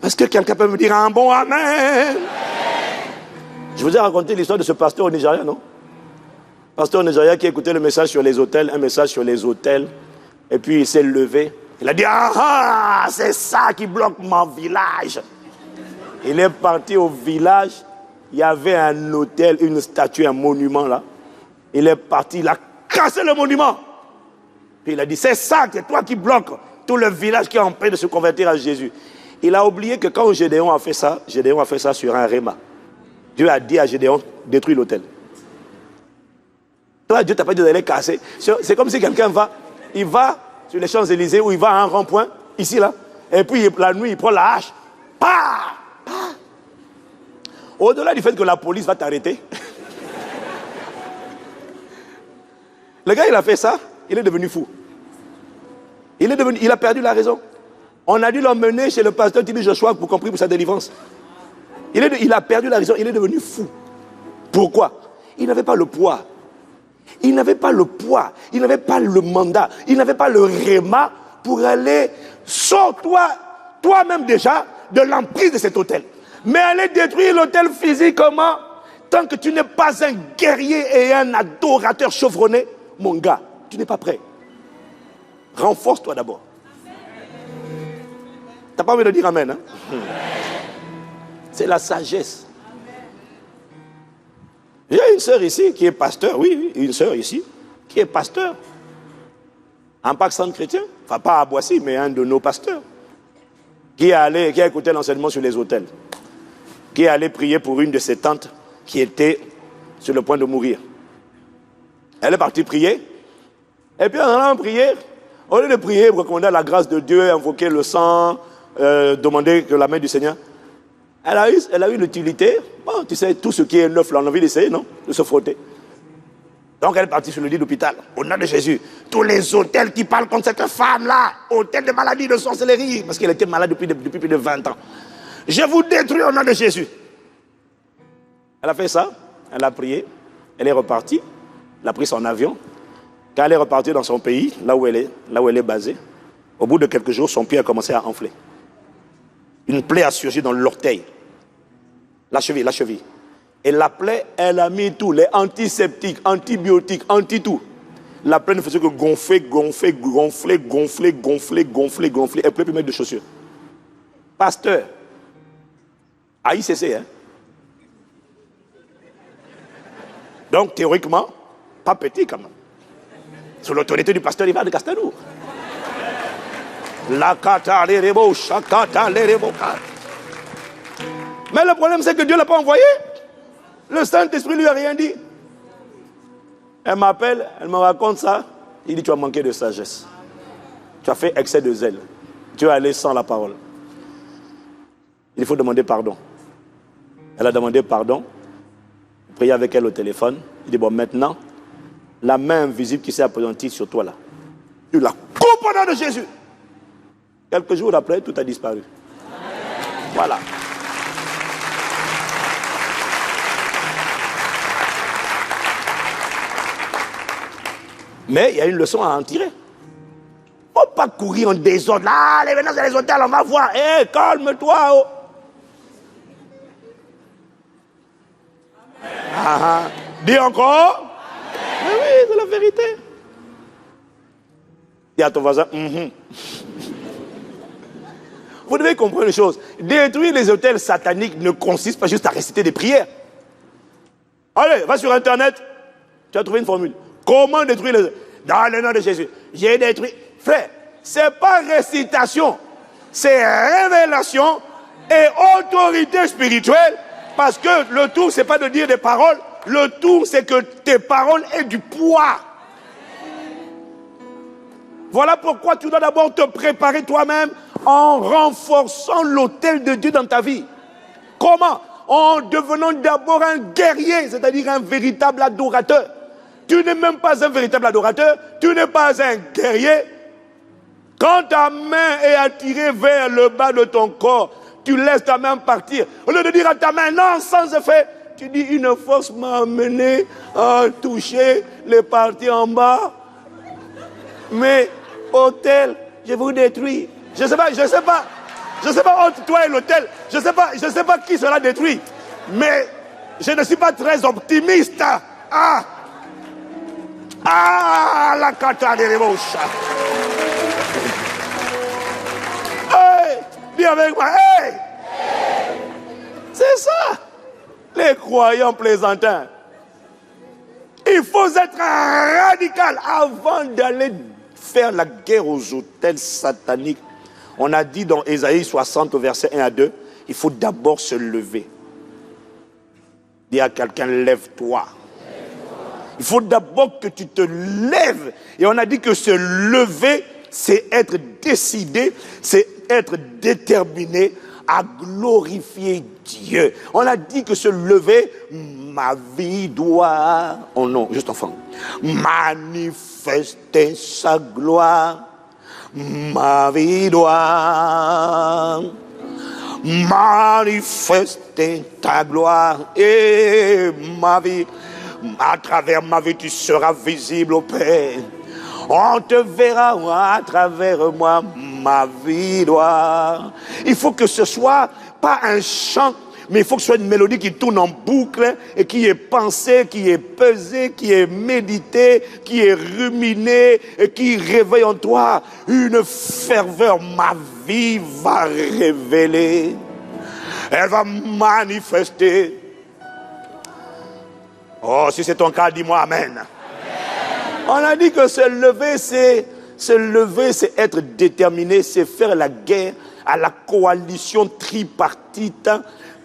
Est-ce que quelqu'un peut me dire un bon amen? Je vous ai raconté l'histoire de ce pasteur au Nigeria, non? Pasteur au Nigeria qui écoutait le message sur les hôtels, un message sur les hôtels, et puis il s'est levé. Il a dit, ah, c'est ça qui bloque mon village. Il est parti au village, il y avait un hôtel, une statue, un monument là. Il est parti, il a cassé le monument. Puis il a dit, c'est ça, c'est toi qui bloques tout le village qui empêche de se convertir à Jésus. Il a oublié que quand Gédéon a fait ça sur un réma. Dieu a dit à Gédéon, détruis l'hôtel. Toi, Dieu t'a pas dit d'aller casser. C'est comme si quelqu'un il va sur les Champs-Élysées ou il va à un rond-point, ici, là, et puis la nuit, il prend la hache. Pah! Pah! Au-delà du fait que la police va t'arrêter, le gars, il a fait ça, il est devenu fou. Il a perdu la raison. On a dû l'emmener chez le pasteur Tibi Joshua pour qu'on prie pour sa délivrance. Il a perdu la raison, il est devenu fou. Pourquoi? Il n'avait pas le poids. Il n'avait pas le poids, il n'avait pas le mandat, il n'avait pas le réma pour aller, sors-toi, toi-même déjà, de l'emprise de cet hôtel. Mais aller détruire l'hôtel physiquement, tant que tu n'es pas un guerrier et un adorateur chevronné, mon gars, tu n'es pas prêt. Renforce-toi d'abord. T'as pas envie de dire amen, hein? C'est la sagesse. Il y a une sœur ici qui est pasteur, oui, une sœur ici, qui est pasteur. Un Pâques Centre Chrétien, enfin pas à Boissy, mais un de nos pasteurs, qui a écouté l'enseignement sur les hôtels, qui est allé prier pour une de ses tantes qui était sur le point de mourir. Elle est partie prier, et puis en allant prier, au lieu de prier pour recommander la grâce de Dieu, invoquer le sang, demander que la main du Seigneur, elle a eu l'utilité, bon, tu sais, tout ce qui est neuf, là, on a envie d'essayer, non? De se frotter. Donc elle est partie sur le lit d'hôpital, au nom de Jésus. Tous les hôtels qui parlent contre cette femme-là, hôtel de maladie, de sorcellerie, parce qu'elle était malade depuis plus de 20 ans. Je vous détruis au nom de Jésus. Elle a fait ça, elle a prié, elle est repartie, elle a pris son avion. Quand elle est repartie dans son pays, là où elle est basée, Au bout de quelques jours, son pied a commencé à enfler. Une plaie a surgi dans l'orteil. La cheville. Et la plaie, elle a mis tout, les antiseptiques, antibiotiques, anti-tout. La plaie ne faisait que gonfler. Elle ne pouvait plus mettre de chaussures. Pasteur, à ICC, hein. Donc, théoriquement, pas petit quand même. Sous l'autorité du pasteur Ivan de Castelou. La kata les rebo, chakata les rebo. Mais le problème, c'est que Dieu ne l'a pas envoyé. Le Saint-Esprit lui a rien dit. Elle m'appelle, elle me raconte ça. Il dit, tu as manqué de sagesse. Tu as fait excès de zèle. Tu es allé sans la parole. Il faut demander pardon. Elle a demandé pardon. Prié avec elle au téléphone. Il dit, bon, maintenant, la main invisible qui s'est apparentée sur toi là, tu la coupes au nom de Jésus. Quelques jours après, tout a disparu. Voilà. Mais il y a une leçon à en tirer. Il ne faut pas courir en désordre. Là, maintenant c'est les hôtels, on va voir. Hé, calme-toi. Oh. Dis encore. Mais oui, c'est la vérité. Dis à ton voisin. Vous devez comprendre une chose. Détruire les hôtels sataniques ne consiste pas juste à réciter des prières. Allez, va sur Internet. Tu as trouvé une formule. Comment détruire les... Dans le nom de Jésus. J'ai détruit... Frère, ce n'est pas récitation. C'est révélation et autorité spirituelle. Parce que le tout, ce n'est pas de dire des paroles. Le tout, c'est que tes paroles aient du poids. Voilà pourquoi tu dois d'abord te préparer toi-même en renforçant l'autel de Dieu dans ta vie. Comment? En devenant d'abord un guerrier, c'est-à-dire un véritable adorateur. Tu n'es même pas un véritable adorateur, tu n'es pas un guerrier. Quand ta main est attirée vers le bas de ton corps, tu laisses ta main partir. Au lieu de dire à ta main, non, sans effet, tu dis, une force m'a amené à toucher les parties en bas. Mais, hôtel, je vous détruis. Je sais pas entre toi et l'hôtel, je sais pas qui sera détruit. Mais, je ne suis pas très optimiste. La cata de l'émotion. Hey, dis avec moi, hey! C'est ça, les croyants plaisantins. Il faut être radical avant d'aller faire la guerre aux hôtels sataniques. On a dit dans Ésaïe 60, verset 1 à 2, il faut d'abord se lever. Dis à quelqu'un, lève-toi. Il faut d'abord que tu te lèves. Et on a dit que se lever, c'est être décidé, c'est être déterminé à glorifier Dieu. On a dit que se lever, ma vie doit, oh non, juste enfant, manifester sa gloire. Ma vie doit manifester ta gloire et ma vie. À travers ma vie, tu seras visible au Père. On te verra à travers moi, ma vie doit. Il faut que ce soit pas un chant, mais il faut que ce soit une mélodie qui tourne en boucle et qui est pensée, qui est pesée, qui est méditée, qui est ruminée et qui réveille en toi une ferveur. Ma vie va révéler, elle va manifester. Oh, si c'est ton cas, dis-moi Amen. Amen. On a dit que se lever, c'est être déterminé, c'est faire la guerre à la coalition tripartite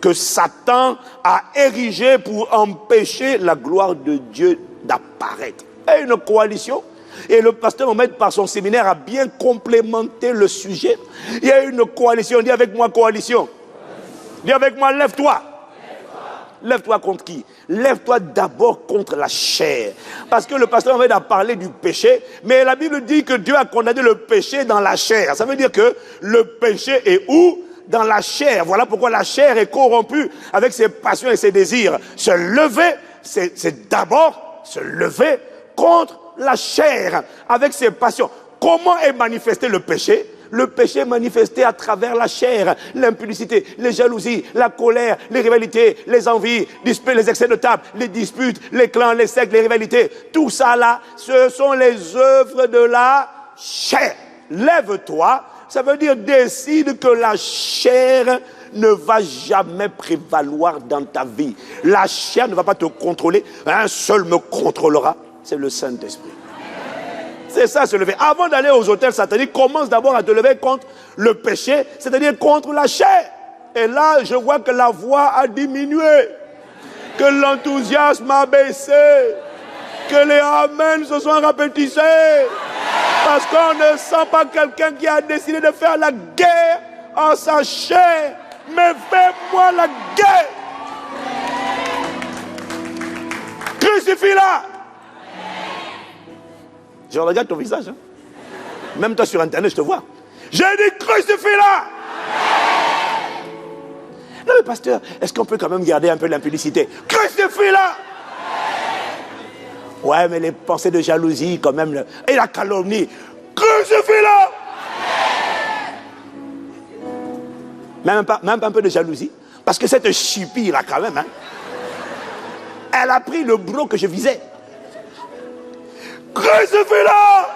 que Satan a érigée pour empêcher la gloire de Dieu d'apparaître. Et une coalition, et le pasteur Mohamed, par son séminaire, a bien complémenté le sujet. Il y a une coalition, dis avec moi coalition. Dis avec moi, lève-toi. Lève-toi contre qui? Lève-toi d'abord contre la chair. Parce que le pasteur Mohamed a parlé du péché, mais la Bible dit que Dieu a condamné le péché dans la chair. Ça veut dire que le péché est où? Dans la chair. Voilà pourquoi la chair est corrompue avec ses passions et ses désirs. Se lever, c'est d'abord se lever contre la chair avec ses passions. comment est manifesté le péché? Le péché est manifesté à travers la chair, l'impudicité, les jalousies, la colère, les rivalités, les envies, les excès de table, les disputes, les clans, les sectes, les rivalités. Tout ça là, ce sont les œuvres de la chair. Lève-toi, ça veut dire décide que la chair ne va jamais prévaloir dans ta vie. La chair ne va pas te contrôler. Un seul me contrôlera, c'est le Saint-Esprit. C'est ça, se lever. Avant d'aller aux hôtels sataniques, commence d'abord à te lever contre le péché, c'est-à-dire contre la chair. Et là, je vois que la voix a diminué, que l'enthousiasme a baissé, que les amens se sont rapetissés, parce qu'on ne sent pas quelqu'un qui a décidé de faire la guerre en sa chair, mais fais-moi la guerre. Crucifie-la. Je regarde ton visage. Hein. Même toi sur Internet, je te vois. J'ai dit crucifie-la. Non mais pasteur, est-ce qu'on peut quand même garder un peu l'impudicité? Crucifie-la. Ouais, mais les pensées de jalousie quand même, et la calomnie. Crucifie-la. Même pas un peu de jalousie. Parce que cette chipie là quand même, hein, elle a pris le boulot que je visais. Crucifie-la!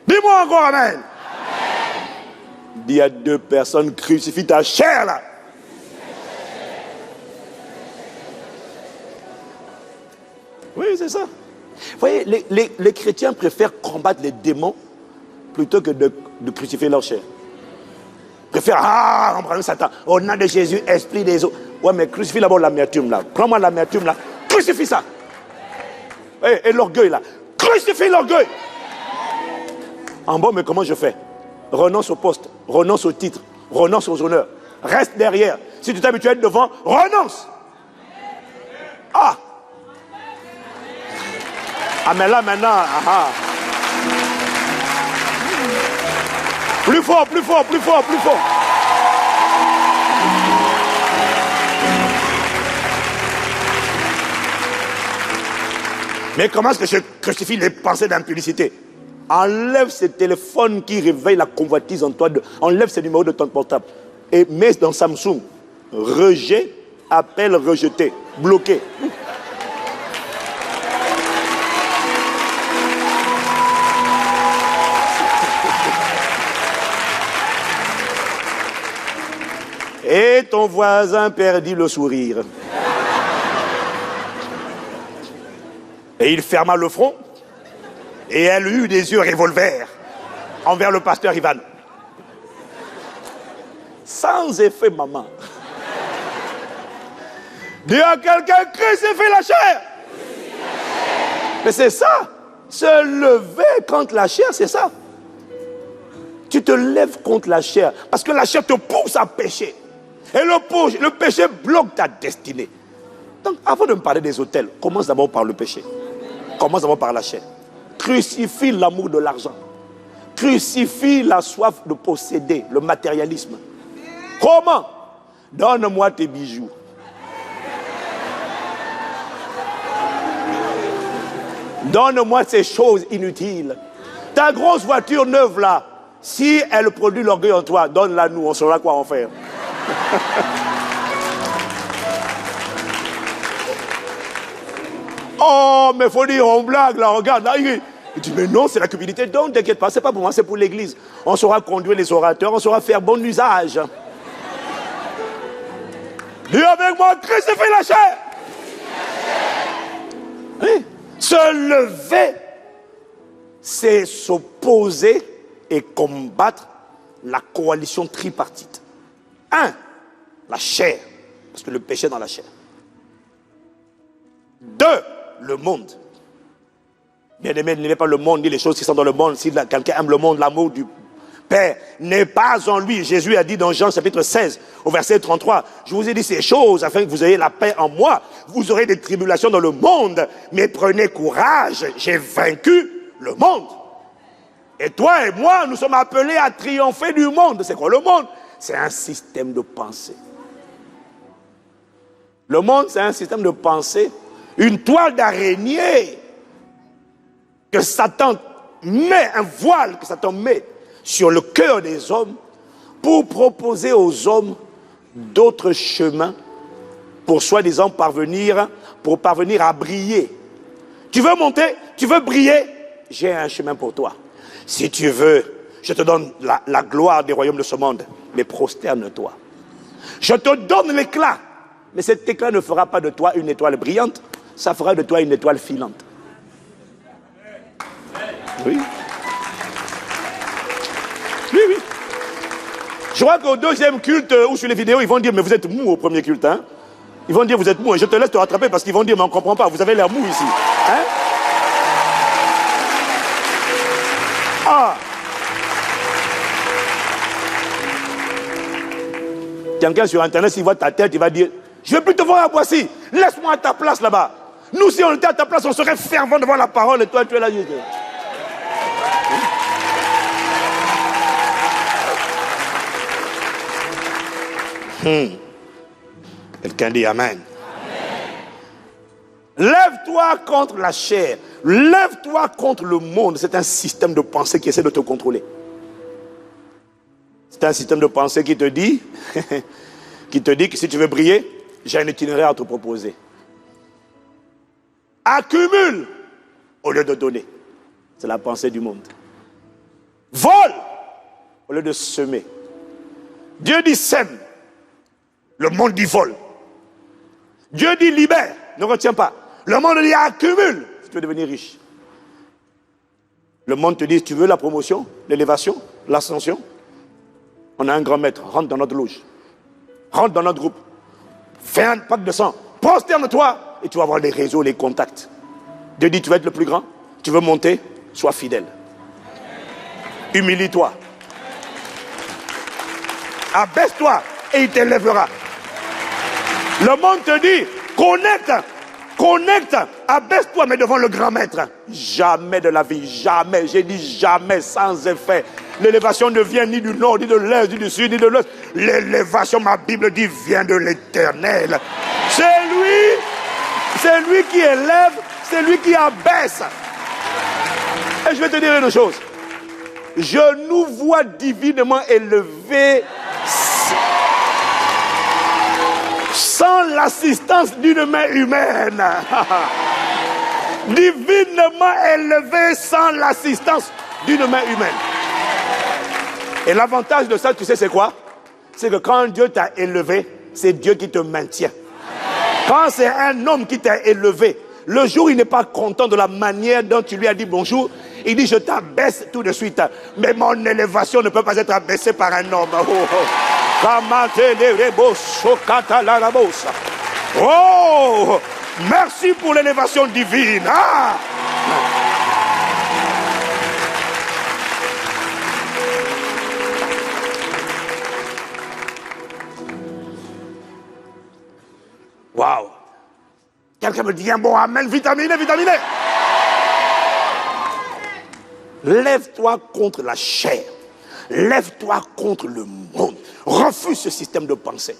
Dis-moi encore amen. Dis à deux personnes, crucifie ta chair là. Oui, c'est ça. Vous voyez, les chrétiens préfèrent combattre les démons plutôt que de crucifier leur chair. Ils préfèrent, embrasser Satan. Au nom de Jésus, esprit des eaux. Ouais, mais crucifie d'abord l'amertume là. Prends-moi l'amertume là. Crucifie ça. Et l'orgueil là. Crucifie l'orgueil. En bon, mais comment je fais? Renonce au poste, renonce au titre, renonce aux honneurs. Reste derrière. Si tu t'habitues à être devant, renonce. Ah, mais là maintenant, Plus fort, plus fort, plus fort, plus fort. Mais comment est-ce que je crucifie les pensées d'impudicité? Enlève ce téléphone qui réveille la convoitise en toi. Enlève ce numéro de ton portable. Et mets dans Samsung. Rejet, appel rejeté. Bloqué. Et ton voisin perdit le sourire. Et il ferma le front. Et elle eut des yeux revolver envers le pasteur Ivan. Sans effet, maman. Dis à quelqu'un, crucifie la chair. Mais c'est ça. Se lever contre la chair, c'est ça. Tu te lèves contre la chair. Parce que la chair te pousse à pécher. Et le péché bloque ta destinée. Donc, avant de me parler des hôtels, commence d'abord par le péché. Commence d'abord par la chair. Crucifie l'amour de l'argent. Crucifie la soif de posséder, le matérialisme. Comment? Donne-moi tes bijoux. Donne-moi ces choses inutiles. Ta grosse voiture neuve là, si elle produit l'orgueil en toi, donne-la nous, on saura quoi en faire. Oh, mais il faut dire, on blague là, regarde là. Il dit, mais non, c'est la cupidité. Donc, t'inquiète pas, c'est pas pour moi, c'est pour l'église. On saura conduire les orateurs, on saura faire bon usage. Dis avec moi, crucifie la chair. Oui. Se lever, c'est s'opposer et combattre la coalition tripartite. Un, la chair, parce que le péché est dans la chair. Deux, le monde. Bien-aimé, n'aimez pas le monde, ni les choses qui sont dans le monde. Si quelqu'un aime le monde, l'amour du Père n'est pas en lui. Jésus a dit dans Jean chapitre 16, au verset 33, je vous ai dit ces choses afin que vous ayez la paix en moi. Vous aurez des tribulations dans le monde, mais prenez courage, j'ai vaincu le monde. Et toi et moi, nous sommes appelés à triompher du monde. C'est quoi le monde? C'est un système de pensée. Le monde, c'est un système de pensée, une toile d'araignée que Satan met, un voile que Satan met sur le cœur des hommes pour proposer aux hommes d'autres chemins pour soi-disant parvenir à briller. Tu veux monter? Tu veux briller? J'ai un chemin pour toi. Si tu veux, je te donne la gloire des royaumes de ce monde, mais prosterne-toi. Je te donne l'éclat, mais cet éclat ne fera pas de toi une étoile brillante, ça fera de toi une étoile filante. Oui. Oui, oui. Je crois qu'au deuxième culte ou sur les vidéos, ils vont dire, mais vous êtes mou au premier culte, hein? Ils vont dire, vous êtes mou, et je te laisse te rattraper parce qu'ils vont dire, mais on ne comprend pas, vous avez l'air mou ici. Hein? Ah! Quelqu'un sur Internet, s'il voit ta tête, il va dire, je ne vais plus te voir à Boissy, laisse-moi à ta place là-bas. Nous, si on était à ta place, on serait fervent devant la parole, et toi, tu es là. Quelqu'un dit Amen. Lève-toi contre la chair. Lève-toi contre le monde. C'est un système de pensée qui essaie de te contrôler. C'est un système de pensée qui te dit que si tu veux briller, j'ai un itinéraire à te proposer. Accumule au lieu de donner. C'est la pensée du monde. Vole au lieu de semer. Dieu dit sème. Le monde dit vole. Dieu dit libère. Ne retiens pas. Le monde dit accumule si tu veux devenir riche. Le monde te dit, tu veux la promotion, l'élévation, l'ascension? On a un grand maître, rentre dans notre loge. Rentre dans notre groupe. Fais un pacte de sang. Prosterne-toi et tu vas avoir les réseaux, les contacts. Dieu dit, tu veux être le plus grand? Tu veux monter? Sois fidèle. Humilie-toi. Abaisse-toi et il t'élèvera. Le monde te dit, connecte, abaisse-toi, mais devant le grand maître. Jamais de la vie, jamais, j'ai dit jamais, sans effet. L'élévation ne vient ni du nord, ni de l'est, ni du sud, ni de l'ouest. L'élévation, ma Bible dit, vient de l'Éternel. C'est lui qui élève, c'est lui qui abaisse. Et je vais te dire une chose. Je nous vois divinement élevés sans l'assistance d'une main humaine. Divinement élevé sans l'assistance d'une main humaine. Et l'avantage de ça, tu sais c'est quoi? C'est que quand Dieu t'a élevé, c'est Dieu qui te maintient. Quand c'est un homme qui t'a élevé, le jour où il n'est pas content de la manière dont tu lui as dit bonjour, il dit je t'abaisse tout de suite. Mais mon élévation ne peut pas être abaissée par un homme. Oh, merci pour l'élévation divine. Ah! Waouh! Quelqu'un me dit un bon amen, vitaminé. Lève-toi contre la chair. Lève-toi contre le monde. Refuse ce système de pensée.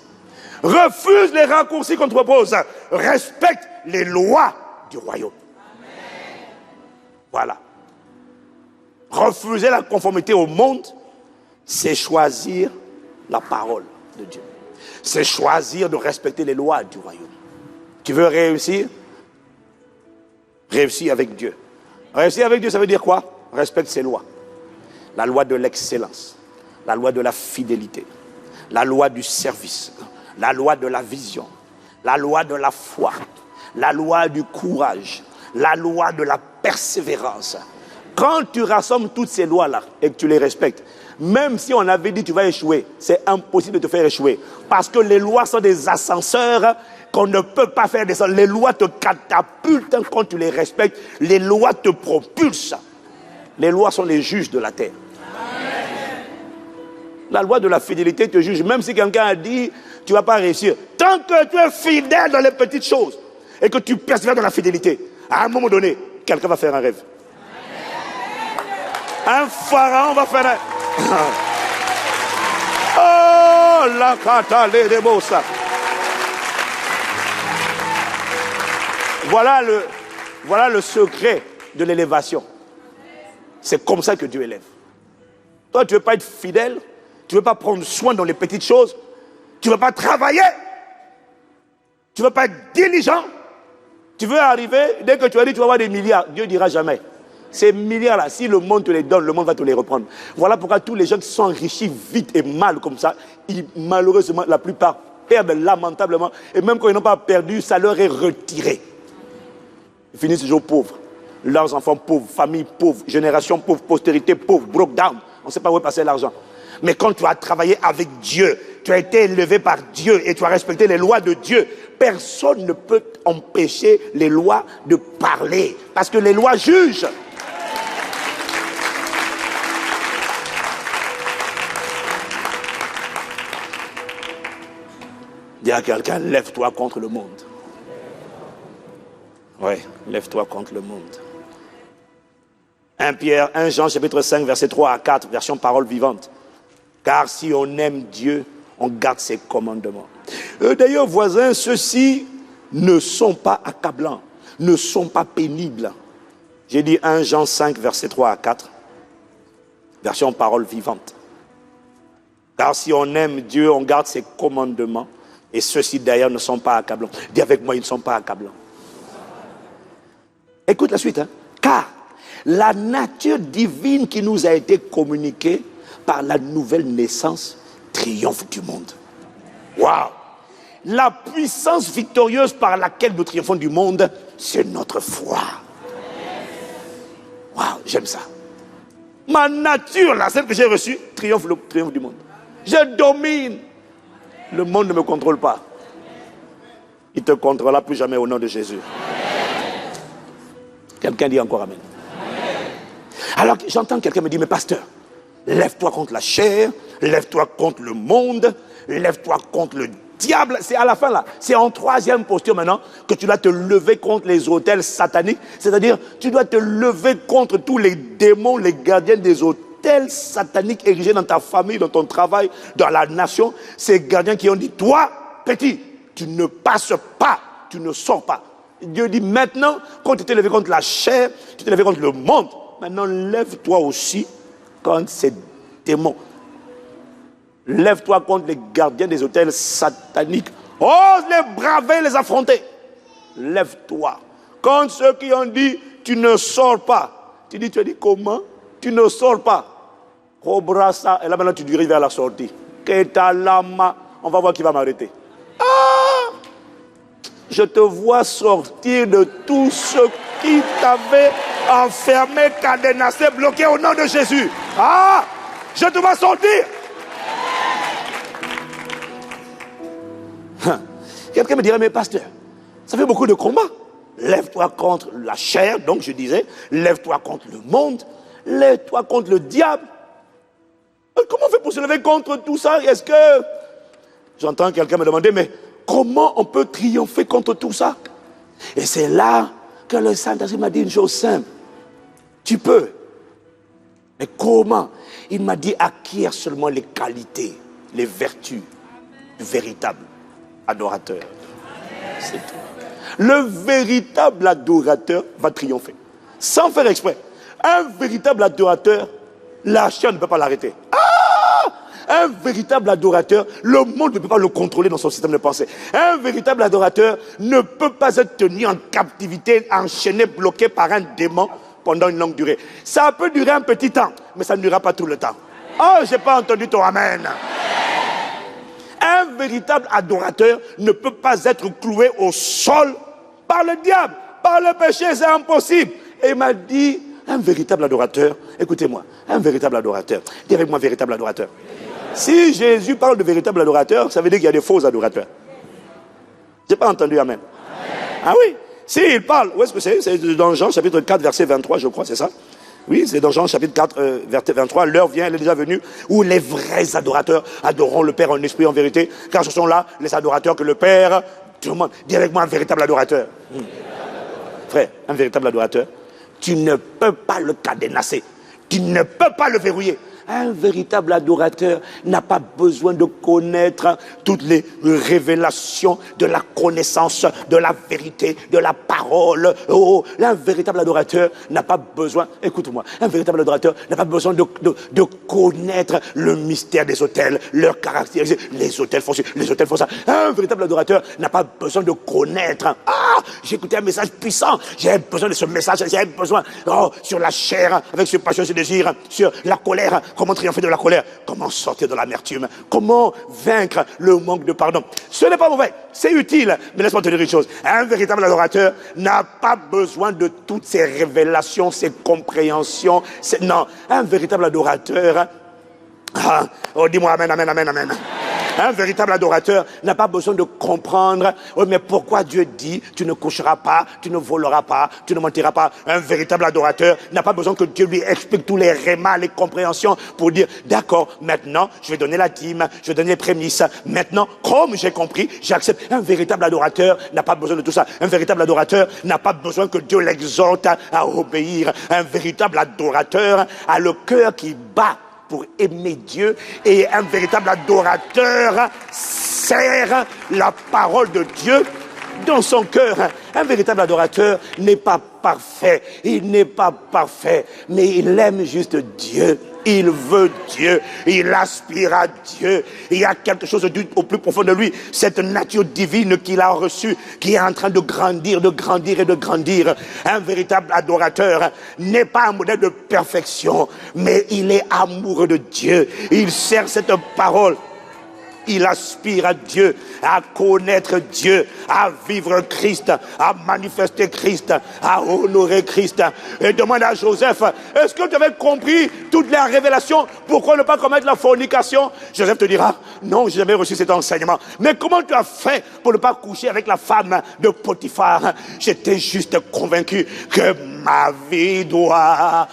Refuse les raccourcis qu'on te propose. Respecte les lois du royaume. Amen. Voilà. Refuser la conformité au monde, c'est choisir la parole de Dieu. C'est choisir de respecter les lois du royaume. Tu veux réussir? Réussir avec Dieu. Réussir avec Dieu, ça veut dire quoi? Respecte ses lois. La loi de l'excellence, la loi de la fidélité, la loi du service, la loi de la vision, la loi de la foi, la loi du courage, la loi de la persévérance. Quand tu rassembles toutes ces lois-là et que tu les respectes, même si on avait dit tu vas échouer, c'est impossible de te faire échouer. Parce que les lois sont des ascenseurs qu'on ne peut pas faire descendre. Les lois te catapultent quand tu les respectes. Les lois te propulsent. Les lois sont les juges de la terre. Amen. La loi de la fidélité te juge. Même si quelqu'un a dit, tu ne vas pas réussir. Tant que tu es fidèle dans les petites choses et que tu persévères dans la fidélité, à un moment donné, quelqu'un va faire un rêve. Amen. Un pharaon va faire un... Oh, la katale de bossa. Voilà le secret de l'élévation. C'est comme ça que Dieu élève. Toi, tu ne veux pas être fidèle, tu ne veux pas prendre soin dans les petites choses, tu ne veux pas travailler, tu ne veux pas être diligent. Tu veux arriver, dès que tu as dit tu vas avoir des milliards, Dieu ne dira jamais. Ces milliards-là, si le monde te les donne, le monde va te les reprendre. Voilà pourquoi tous les gens qui sont enrichis vite et mal comme ça, malheureusement, la plupart perdent lamentablement. Et même quand ils n'ont pas perdu, ça leur est retiré. Ils finissent toujours pauvres. Leurs enfants pauvres, famille pauvre, génération pauvre, postérité pauvre, broke down. On ne sait pas où est passé l'argent. Mais quand tu as travaillé avec Dieu, tu as été élevé par Dieu et tu as respecté les lois de Dieu, personne ne peut empêcher les lois de parler. Parce que les lois jugent. Dis à quelqu'un, lève-toi contre le monde. Oui, lève-toi contre le monde. 1 Jean chapitre 5, verset 3 à 4, version parole vivante. Car si on aime Dieu, on garde ses commandements. D'ailleurs, voisins, ceux-ci ne sont pas accablants, ne sont pas pénibles. J'ai dit 1 Jean 5, verset 3 à 4, version parole vivante. Car si on aime Dieu, on garde ses commandements. Et ceux-ci d'ailleurs ne sont pas accablants. Dis avec moi, ils ne sont pas accablants. Écoute la suite. Hein. Car la nature divine qui nous a été communiquée par la nouvelle naissance triomphe du monde. Waouh! La puissance victorieuse par laquelle nous triomphons du monde, c'est notre foi. Waouh, j'aime ça. Ma nature, là, celle que j'ai reçue, triomphe du monde. Je domine. Le monde ne me contrôle pas. Il te contrôlera plus jamais au nom de Jésus. Quelqu'un dit encore amen. Alors j'entends quelqu'un me dire, mais pasteur, lève-toi contre la chair, lève-toi contre le monde, lève-toi contre le diable. C'est à la fin là, c'est en troisième posture maintenant que tu dois te lever contre les autels sataniques. C'est-à-dire, tu dois te lever contre tous les démons, les gardiens des autels sataniques érigés dans ta famille, dans ton travail, dans la nation. Ces gardiens qui ont dit, toi, petit, tu ne passes pas, tu ne sors pas. Dieu dit maintenant, quand tu t'es levé contre la chair, tu t'es levé contre le monde. Maintenant, lève-toi aussi contre ces démons. Lève-toi contre les gardiens des autels sataniques. Ose les braver, les affronter. Lève-toi. Contre ceux qui ont dit, tu ne sors pas. Tu as dit comment? Tu ne sors pas. Robrassa. Et là maintenant, tu diriges vers la sortie. Ketalama. On va voir qui va m'arrêter. Ah! Je te vois sortir de tout ce qui t'avait enfermé, cadenassé, bloqué au nom de Jésus. Ah! Je te vois sortir. Quelqu'un me dirait, mais pasteur, ça fait beaucoup de combats. Lève-toi contre la chair, donc je disais, lève-toi contre le monde, lève-toi contre le diable. Comment on fait pour se lever contre tout ça? Est-ce que... J'entends quelqu'un me demander, mais comment on peut triompher contre tout ça? Et c'est là que le Saint-Esprit m'a dit une chose simple. Tu peux. Mais comment? Il m'a dit, acquiert seulement les qualités, les vertus du véritable adorateur. C'est tout. Le véritable adorateur va triompher. Sans faire exprès. Un véritable adorateur, la chair ne peut pas l'arrêter. Ah! Un véritable adorateur, le monde ne peut pas le contrôler dans son système de pensée. Un véritable adorateur ne peut pas être tenu en captivité, enchaîné, bloqué par un démon pendant une longue durée. Ça peut durer un petit temps, mais ça ne durera pas tout le temps. Oh, je n'ai pas entendu ton amen. Un véritable adorateur ne peut pas être cloué au sol par le diable, par le péché, c'est impossible. Et il m'a dit, un véritable adorateur, écoutez-moi, un véritable adorateur, dis avec moi véritable adorateur. Si Jésus parle de véritable adorateur, ça veut dire qu'il y a des faux adorateurs. Je n'ai pas entendu amen. Ah oui, s'il parle, où est-ce que c'est? C'est dans Jean chapitre 4, verset 23, je crois, c'est ça? Oui, c'est dans Jean chapitre 4, verset 23, l'heure vient, elle est déjà venue, où les vrais adorateurs adoreront le Père en esprit, en vérité, car ce sont là les adorateurs que le Père demande. Dis avec moi un véritable adorateur. Frère, un véritable adorateur, tu ne peux pas le cadenasser, tu ne peux pas le verrouiller. Un véritable adorateur n'a pas besoin de connaître toutes les révélations de la connaissance, de la vérité, de la parole. Oh, un véritable adorateur n'a pas besoin, écoute-moi, un véritable adorateur n'a pas besoin de connaître le mystère des autels, leur caractéristiques, les autels font ci, les autels font ça. Un véritable adorateur n'a pas besoin de connaître. Ah, j'ai écouté un message puissant, j'ai besoin de ce message, j'ai besoin, sur la chair, avec ce passion, ce désir, sur la colère, comment triompher de la colère, comment sortir de l'amertume, comment vaincre le manque de pardon. Ce n'est pas mauvais, c'est utile, mais laisse-moi te dire une chose, un véritable adorateur n'a pas besoin de toutes ces révélations, ces compréhensions, non, un véritable adorateur, dis-moi amen, amen, amen, amen. Un véritable adorateur n'a pas besoin de comprendre, mais pourquoi Dieu dit, tu ne coucheras pas, tu ne voleras pas, tu ne mentiras pas. Un véritable adorateur n'a pas besoin que Dieu lui explique tous les rémas, les compréhensions pour dire, d'accord, maintenant, je vais donner la dîme, je vais donner les prémices. Maintenant, comme j'ai compris, j'accepte. Un véritable adorateur n'a pas besoin de tout ça. Un véritable adorateur n'a pas besoin que Dieu l'exhorte à obéir. Un véritable adorateur a le cœur qui bat pour aimer Dieu, et un véritable adorateur sert la parole de Dieu dans son cœur. Un véritable adorateur n'est pas parfait, il n'est pas parfait, mais il aime juste Dieu. Il veut Dieu, il aspire à Dieu. Il y a quelque chose au plus profond de lui, cette nature divine qu'il a reçue, qui est en train de grandir, de grandir et de grandir. Un véritable adorateur n'est pas un modèle de perfection, mais il est amoureux de Dieu. Il sert cette parole. Il aspire à Dieu, à connaître Dieu, à vivre Christ, à manifester Christ, à honorer Christ. Et demande à Joseph, est-ce que tu avais compris toutes les révélations? Pourquoi ne pas commettre la fornication? Joseph te dira, non, je n'ai jamais reçu cet enseignement. Mais comment tu as fait pour ne pas coucher avec la femme de Potiphar? J'étais juste convaincu que ma vie doit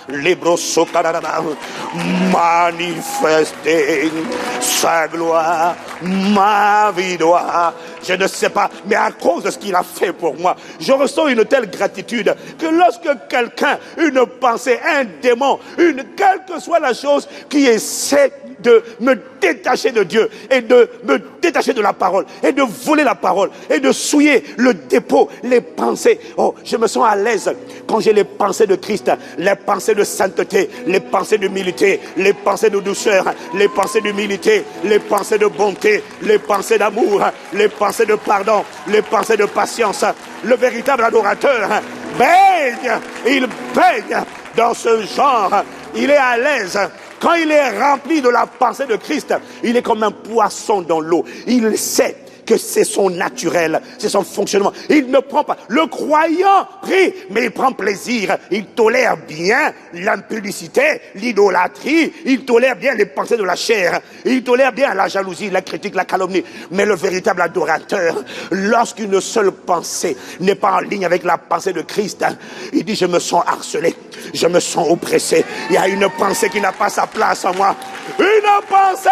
manifester sa gloire. Ma vie doit, je ne sais pas, mais à cause de ce qu'il a fait pour moi, je ressens une telle gratitude que lorsque quelqu'un, une pensée, un démon, quelle que soit la chose qui essaie de me détacher de Dieu et de me détacher de la parole et de voler la parole et de souiller le dépôt, les pensées. Oh, je me sens à l'aise quand j'ai les pensées de Christ, les pensées de sainteté, les pensées d'humilité, les pensées de douceur, les pensées d'humilité, les pensées de bonté, les pensées d'amour, les pensées de pardon, les pensées de patience. Le véritable adorateur baigne, il baigne dans ce genre, il est à l'aise. Quand il est rempli de la pensée de Christ, il est comme un poisson dans l'eau. Il sait que c'est son naturel, c'est son fonctionnement. Il ne prend pas. Le croyant prie, mais il prend plaisir. Il tolère bien l'impudicité, l'idolâtrie. Il tolère bien les pensées de la chair. Il tolère bien la jalousie, la critique, la calomnie. Mais le véritable adorateur, lorsqu'une seule pensée n'est pas en ligne avec la pensée de Christ, il dit, je me sens harcelé, je me sens oppressé. Il y a une pensée qui n'a pas sa place en moi. Une pensée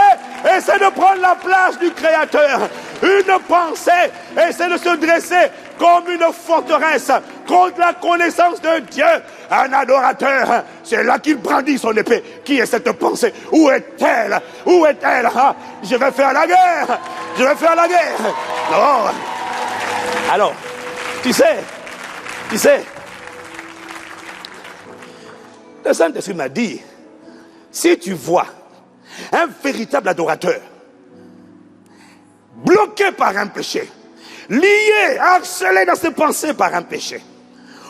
essaie de prendre la place du Créateur. Une pensée essaie de se dresser comme une forteresse contre la connaissance de Dieu. Un adorateur, c'est là qu'il brandit son épée. Qui est cette pensée? Où est-elle? Où est-elle? Je vais faire la guerre. Je vais faire la guerre. Non. Alors, tu sais, le Saint-Esprit m'a dit, si tu vois un véritable adorateur bloqué par un péché, lié, harcelé dans ses pensées par un péché,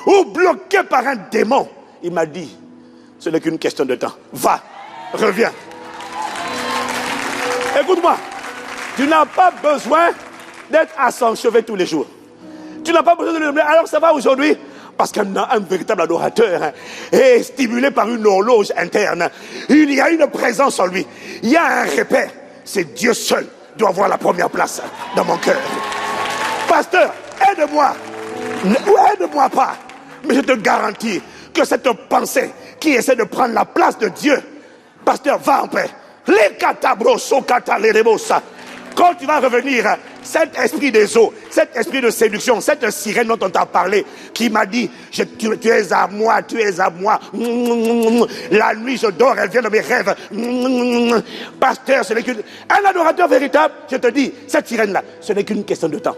ou bloqué par un démon, il m'a dit, ce n'est qu'une question de temps. Va, reviens. Écoute-moi, tu n'as pas besoin d'être à son chevet tous les jours. Tu n'as pas besoin de le dire, alors ça va aujourd'hui? Parce qu'un véritable adorateur est stimulé par une horloge interne. Il y a une présence en lui. Il y a un repère. C'est Dieu seul doit avoir la première place dans mon cœur. Pasteur, aide-moi. Ou aide-moi pas. Mais je te garantis que cette pensée qui essaie de prendre la place de Dieu, pasteur, va en paix. Les catabroso catalerebosa. Quand tu vas revenir, cet esprit des eaux, cet esprit de séduction, cette sirène dont on t'a parlé, qui m'a dit, tu es à moi, tu es à moi. La nuit, je dors, elle vient dans mes rêves. Pasteur, ce n'est qu'un adorateur véritable. Je te dis, cette sirène-là, ce n'est qu'une question de temps.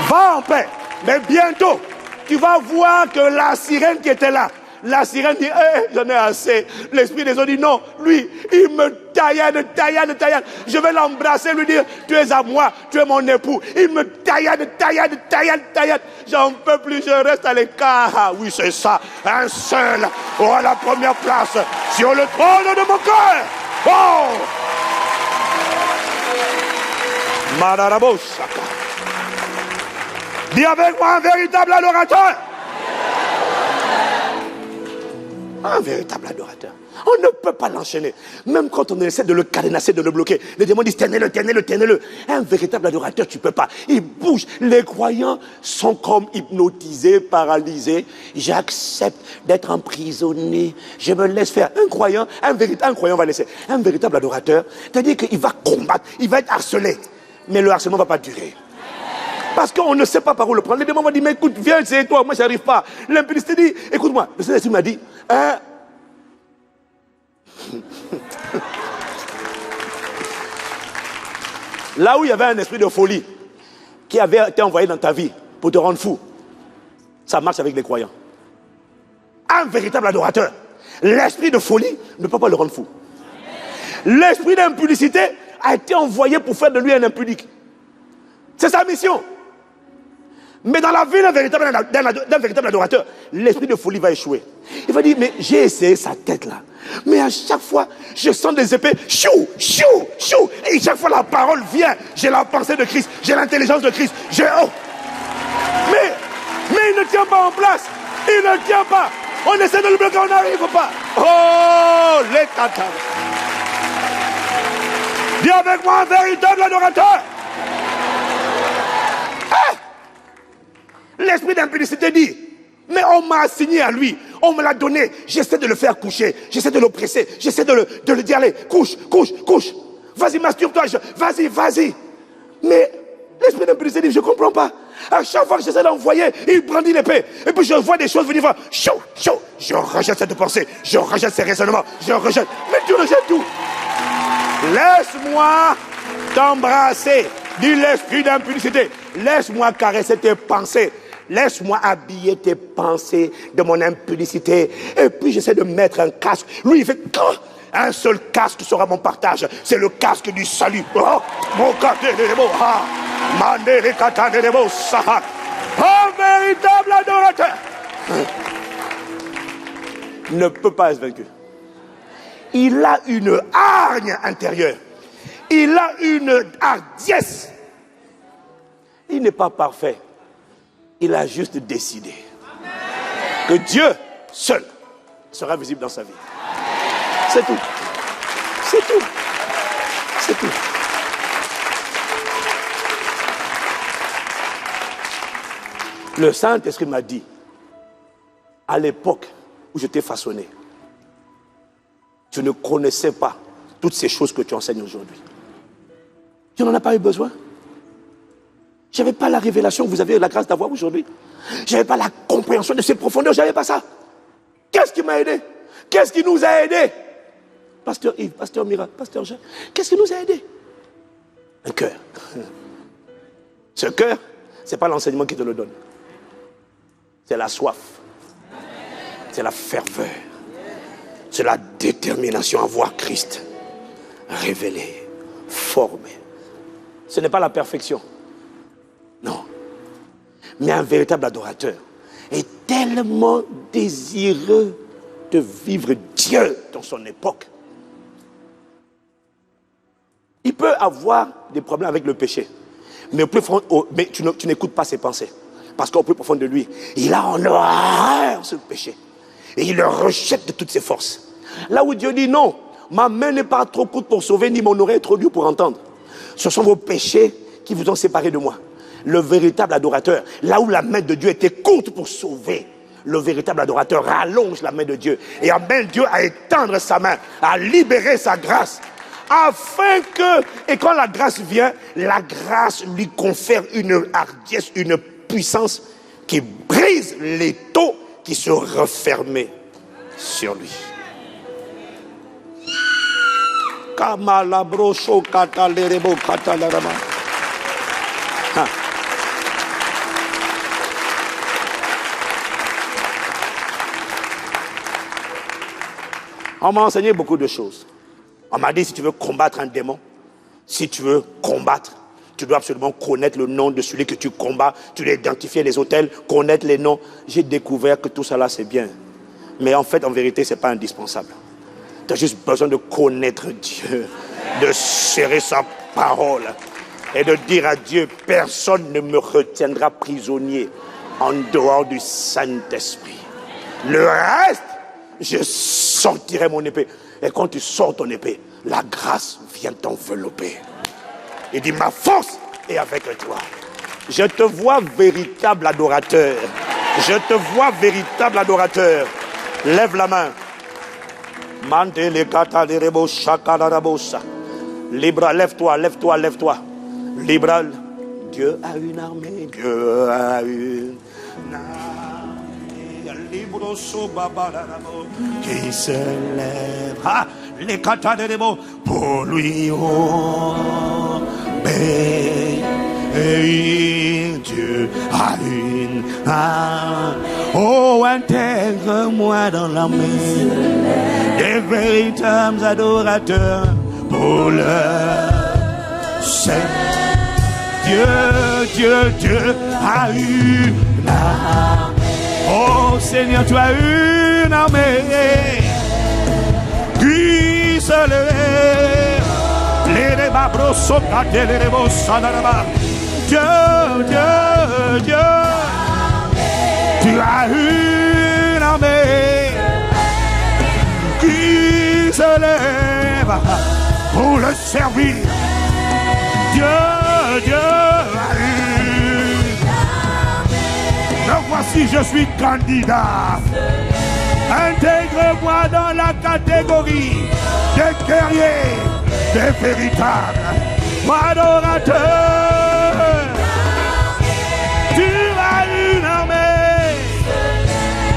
Va en paix. Mais bientôt, tu vas voir que la sirène qui était là, la sirène dit, j'en ai assez. L'esprit des eaux dit, non, lui, il me taillade. Je vais l'embrasser, lui dire, tu es à moi, tu es mon époux. Il me taillade. J'en peux plus, je reste à l'écart. Ah, oui, c'est ça. Un seul aura la première place sur le trône de mon cœur. Oh! Mararabosaka. Dis avec moi, un véritable adorateur. Un véritable adorateur. On ne peut pas l'enchaîner. Même quand on essaie de le cadenasser, de le bloquer. Les démons disent, tenez-le. Un véritable adorateur, tu ne peux pas. Il bouge. Les croyants sont comme hypnotisés, paralysés. J'accepte d'être emprisonné. Je me laisse faire. Un croyant va laisser. Un véritable adorateur, c'est-à-dire qu'il va combattre, il va être harcelé. Mais le harcèlement ne va pas durer. Parce qu'on ne sait pas par où le prendre. Les démons vont dire, mais écoute, viens, c'est toi, moi, je n'arrive pas. L'impudicité dit, écoute-moi, le Saint-Esprit m'a dit, là où il y avait un esprit de folie qui avait été envoyé dans ta vie pour te rendre fou, ça marche avec les croyants. Un véritable adorateur, l'esprit de folie ne peut pas le rendre fou. L'esprit d'impudicité a été envoyé pour faire de lui un impudique. C'est sa mission. Mais dans la vie d'un véritable adorateur, l'esprit de folie va échouer. Il va dire, mais j'ai essayé sa tête là. Mais à chaque fois, je sens des épées, chou. Et chaque fois la parole vient, j'ai la pensée de Christ, j'ai l'intelligence de Christ. Mais il ne tient pas en place. Il ne tient pas. On essaie de le bloquer, on n'arrive pas. Oh, les tatas. Dis avec moi, un véritable adorateur. L'esprit d'impudicité dit, mais on m'a assigné à lui, on me l'a donné, j'essaie de le faire coucher, j'essaie de l'oppresser, j'essaie de le dire, allez, couche, vas-y, masturbe-toi, vas-y. Mais l'esprit d'impudicité dit, je ne comprends pas. À chaque fois que j'essaie d'envoyer, il brandit l'épée. Et puis je vois des choses venir voir, chaud. Je rejette cette pensée, je rejette ces raisonnements, je rejette. Mais tu rejettes tout. Laisse-moi t'embrasser, dit l'esprit d'impudicité. Laisse-moi caresser tes pensées. Laisse-moi habiller tes pensées de mon impudicité. Et puis j'essaie de mettre un casque. Lui, il fait un seul casque sera mon partage. C'est le casque du salut. Oh, mon un véritable adorateur ne peut pas être vaincu. Il a une hargne intérieure. Il a une hardiesse. Il n'est pas parfait. Il a juste décidé que Dieu seul sera visible dans sa vie. C'est tout. Le Saint-Esprit m'a dit, à l'époque où je t'ai façonné, tu ne connaissais pas toutes ces choses que tu enseignes aujourd'hui. Tu n'en as pas eu besoin. Je n'avais pas la révélation que vous avez la grâce d'avoir aujourd'hui. Je n'avais pas la compréhension de ces profondeurs, je n'avais pas ça. Qu'est-ce qui m'a aidé? Qu'est-ce qui nous a aidés? Pasteur Yves, Pasteur Mira, Pasteur Jean, qu'est-ce qui nous a aidés? Un cœur. Ce cœur, ce n'est pas l'enseignement qui te le donne. C'est la soif. C'est la ferveur. C'est la détermination à voir Christ révélé, formé. Ce n'est pas la perfection. Non. Mais un véritable adorateur est tellement désireux de vivre Dieu dans son époque. Il peut avoir des problèmes avec le péché. Mais, tu n'écoutes pas ses pensées. Parce qu'au plus profond de lui, il a en horreur ce péché. Et il le rejette de toutes ses forces. Là où Dieu dit non, ma main n'est pas trop courte pour sauver, ni mon oreille trop dure pour entendre. Ce sont vos péchés qui vous ont séparés de moi. Le véritable adorateur, là où la main de Dieu était courte pour sauver, le véritable adorateur rallonge la main de Dieu et amène Dieu à étendre sa main, à libérer sa grâce, afin que, et quand la grâce vient, la grâce lui confère une hardiesse, une puissance qui brise les taux qui se refermaient sur lui. On m'a enseigné beaucoup de choses. On m'a dit, si tu veux combattre un démon, si tu veux combattre, tu dois absolument connaître le nom de celui que tu combats. Tu dois identifier les autels, connaître les noms. J'ai découvert que tout ça là, c'est bien. Mais en fait, en vérité, ce n'est pas indispensable. Tu as juste besoin de connaître Dieu, de serrer sa parole et de dire à Dieu, personne ne me retiendra prisonnier en dehors du Saint-Esprit. Le reste, je sortirai mon épée. Et quand tu sors ton épée, la grâce vient t'envelopper. Il dit, ma force est avec toi. Je te vois véritable adorateur. Je te vois véritable adorateur. Lève la main. Libra, lève-toi, lève-toi, lève-toi. Libra, Dieu a une armée, Dieu a une armée. Qui se lève, les catadémos pour lui obéir. Dieu a une arme. Oh, intègre-moi dans l'armée des véritables adorateurs pour le Seigneur. Dieu a une armée. Oh Seigneur, tu as une armée qui se lève. Les débats sokaté, les débats sanaraba. Dieu, tu as une armée qui se lève pour le servir. Dieu a une. Me voici, je suis candidat. Intègre-moi dans la catégorie des guerriers, des véritables adorateurs. Tu as une armée.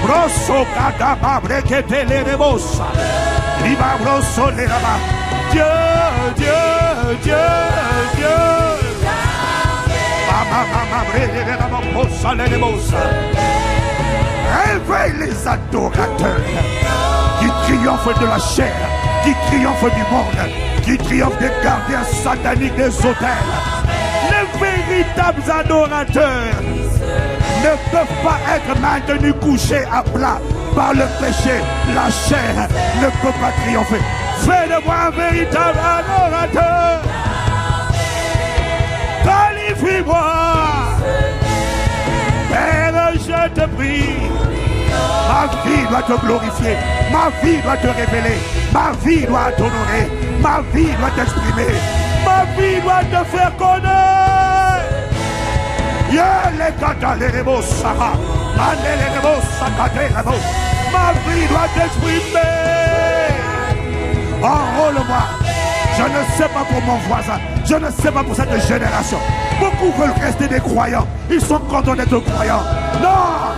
Brosso kadaba brekete le rebosa. Liba brosso le raba. Dieu. Réveille les adorateurs qui triomphent de la chair, qui triomphent du monde, qui triomphent des gardiens sataniques des autels. Les véritables adorateurs ne peuvent pas être maintenus couchés à plat par le péché. La chair ne peut pas triompher. Fais de moi un véritable adorateur. Qualifie-moi. Père, je te prie. Ma vie doit te glorifier. Ma vie doit te révéler. Ma vie doit t'honorer. Ma vie doit t'exprimer. Ma vie doit te faire connaître. Ma vie doit t'exprimer. Enrôle-moi. Je ne sais pas pour mon voisin. Je ne sais pas pour cette génération. Beaucoup veulent rester des croyants. Ils sont contents d'être croyants. Non,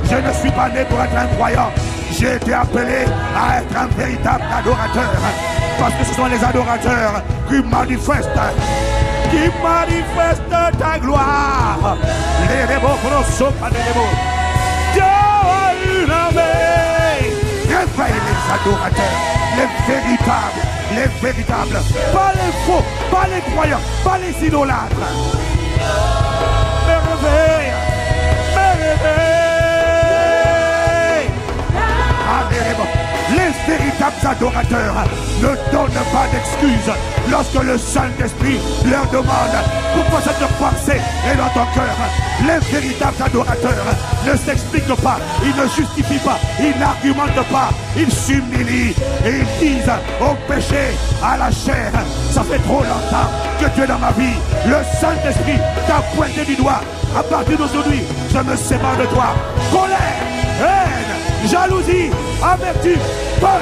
je ne suis pas né pour être un croyant. J'ai été appelé à être un véritable adorateur. Parce que ce sont les adorateurs qui manifestent ta gloire. Les rebos grosso pas des rebos. Dieu a une armée. Réveille les adorateurs, les véritables, pas les faux, pas les croyants, pas les idolâtres. Me réveille. Les véritables adorateurs ne donnent pas d'excuses lorsque le Saint-Esprit leur demande pourquoi cette pensée est dans ton cœur. Les véritables adorateurs ne s'expliquent pas, ils ne justifient pas, ils n'argumentent pas, ils s'humilient et ils disent au péché, à la chair, ça fait trop longtemps que tu es dans ma vie. Le Saint-Esprit t'a pointé du doigt. À partir d'aujourd'hui, je me sépare de toi. Colère, haine, jalousie, amertume, peur,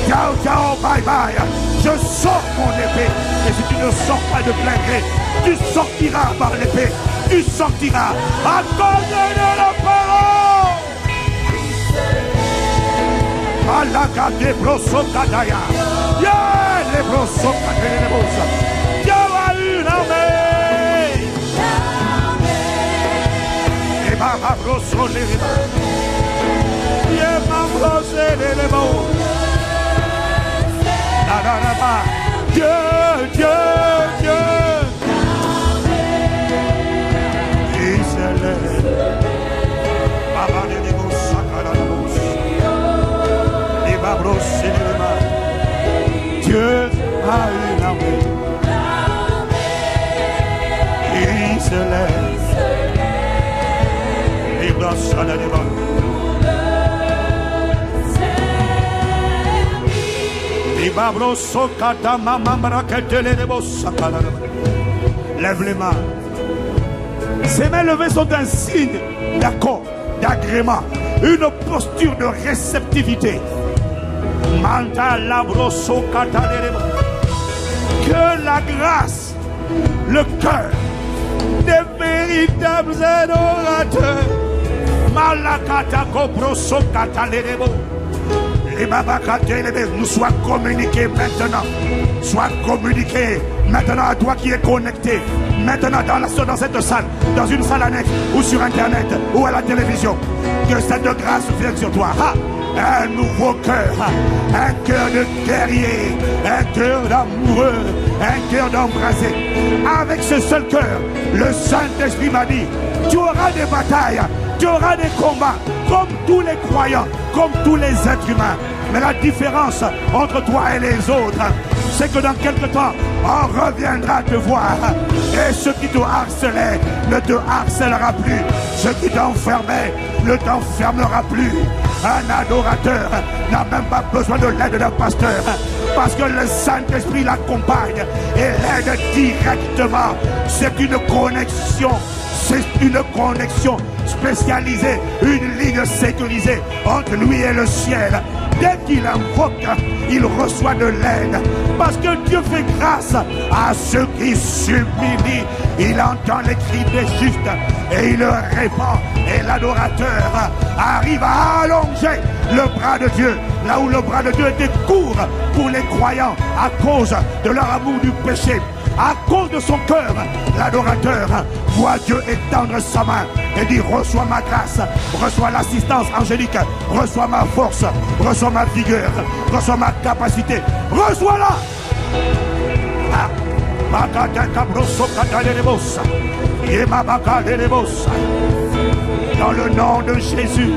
Ciao, ciao, bye bye. Je sors mon épée. Et si tu ne sors pas de plein gré, tu sortiras par l'épée. Tu sortiras à cause de la parole. Malaka de broso kadaya. Yeah, les broso kadaya les broso. Dieu a une armée. Et ma broso les rébats. Yeah, ma broso les rébats. Dieu, Dieu, Dieu. Il s'élève. Baba de Debo Sakala de Bos. Et Babros et les mains. Dieu a une armée. Il s'élève. Et Babros à la débat. Lève les mains. Ces mains levées sont un signe d'accord, d'agrément, une posture de réceptivité. Que la grâce, le cœur des véritables adorateurs, Malakata Koproso Katalerebo, nous soient communiqués maintenant. Sois communiqué maintenant à toi qui es connecté. Maintenant dans cette salle, dans une salle annexe ou sur internet ou à la télévision. Que cette grâce vienne sur toi. Un nouveau cœur, un cœur de guerrier, un cœur d'amoureux, un cœur d'embrasé. Avec ce seul cœur, le Saint-Esprit m'a dit, tu auras des batailles, tu auras des combats, comme tous les croyants, comme tous les êtres humains. Mais la différence entre toi et les autres, c'est que dans quelque temps, on reviendra te voir. Et ce qui te harcelait ne te harcèlera plus. Ce qui t'enfermait ne t'enfermera plus. Un adorateur n'a même pas besoin de l'aide d'un pasteur. Parce que le Saint-Esprit l'accompagne et l'aide directement. C'est une connexion. C'est une connexion spécialisée, une ligne sécurisée entre lui et le ciel. Dès qu'il invoque, il reçoit de l'aide. Parce que Dieu fait grâce à ceux qui s'humilient. Il entend les cris des justes et il le répand. Et l'adorateur arrive à allonger le bras de Dieu. Là où le bras de Dieu était court pour les croyants à cause de leur amour du péché. À cause de son cœur, l'adorateur voit Dieu étendre sa main et dit, reçois ma grâce, reçois l'assistance angélique, reçois ma force, reçois ma vigueur, reçois ma capacité, reçois-la. Dans le nom de Jésus,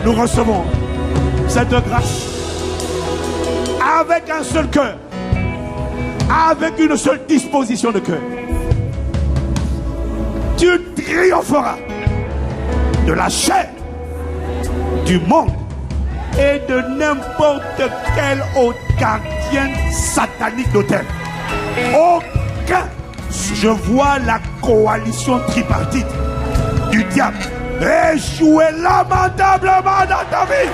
nous recevons cette grâce avec un seul cœur, avec une seule disposition de cœur. Tu triompheras de la chair, du monde et de n'importe quel autre gardien satanique d'autel. Aucun. Je vois la coalition tripartite du diable échouer lamentablement dans ta vie.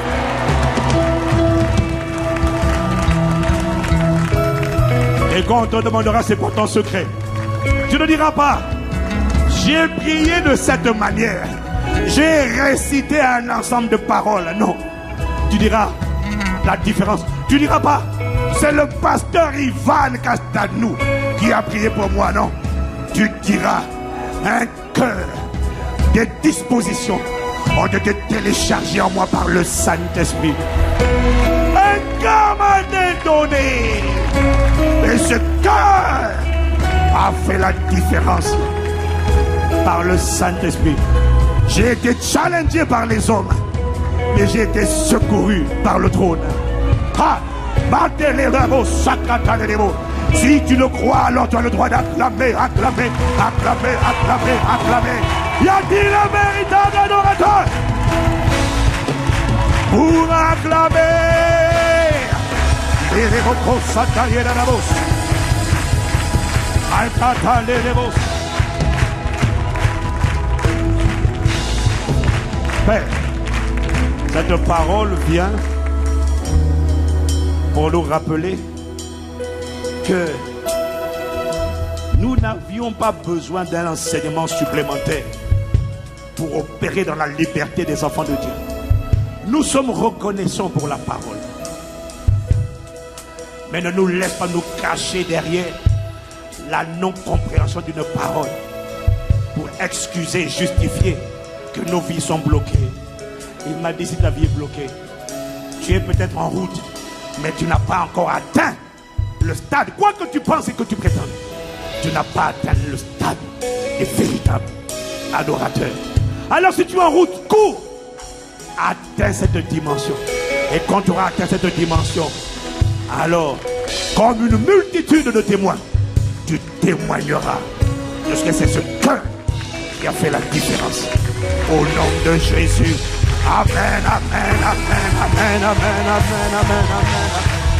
Et quand on te demandera c'est quoi ton secret, tu ne diras pas j'ai prié de cette manière, j'ai récité un ensemble de paroles. Non, tu diras la différence. Tu diras pas c'est le pasteur Ivan Castanou qui a prié pour moi. Non, tu diras un cœur, des dispositions ont été téléchargées en moi par le Saint-Esprit. Un cœur m'a été donné. Et ce cœur a fait la différence par le Saint-Esprit. J'ai été challengé par les hommes, mais j'ai été secouru par le trône. Si tu le crois, alors tu as le droit d'acclamer, acclamer, acclamer, acclamer, acclamer. Y a-t-il un véritable adorateur pour acclamer? Père, cette parole vient pour nous rappeler que nous n'avions pas besoin d'un enseignement supplémentaire pour opérer dans la liberté des enfants de Dieu. Nous sommes reconnaissants pour la parole. Mais ne nous laisse pas nous cacher derrière la non-compréhension d'une parole pour excuser et justifier que nos vies sont bloquées. Il m'a dit, si ta vie est bloquée, tu es peut-être en route, mais tu n'as pas encore atteint le stade, quoi que tu penses et que tu prétendes, tu n'as pas atteint le stade des véritables adorateurs. Alors si tu es en route, cours, atteins cette dimension. Et quand tu auras atteint cette dimension, alors, comme une multitude de témoins, tu témoigneras de ce que c'est ce cœur qui a fait la différence. Au nom de Jésus. Amen, amen, amen, amen, amen, amen, amen, amen.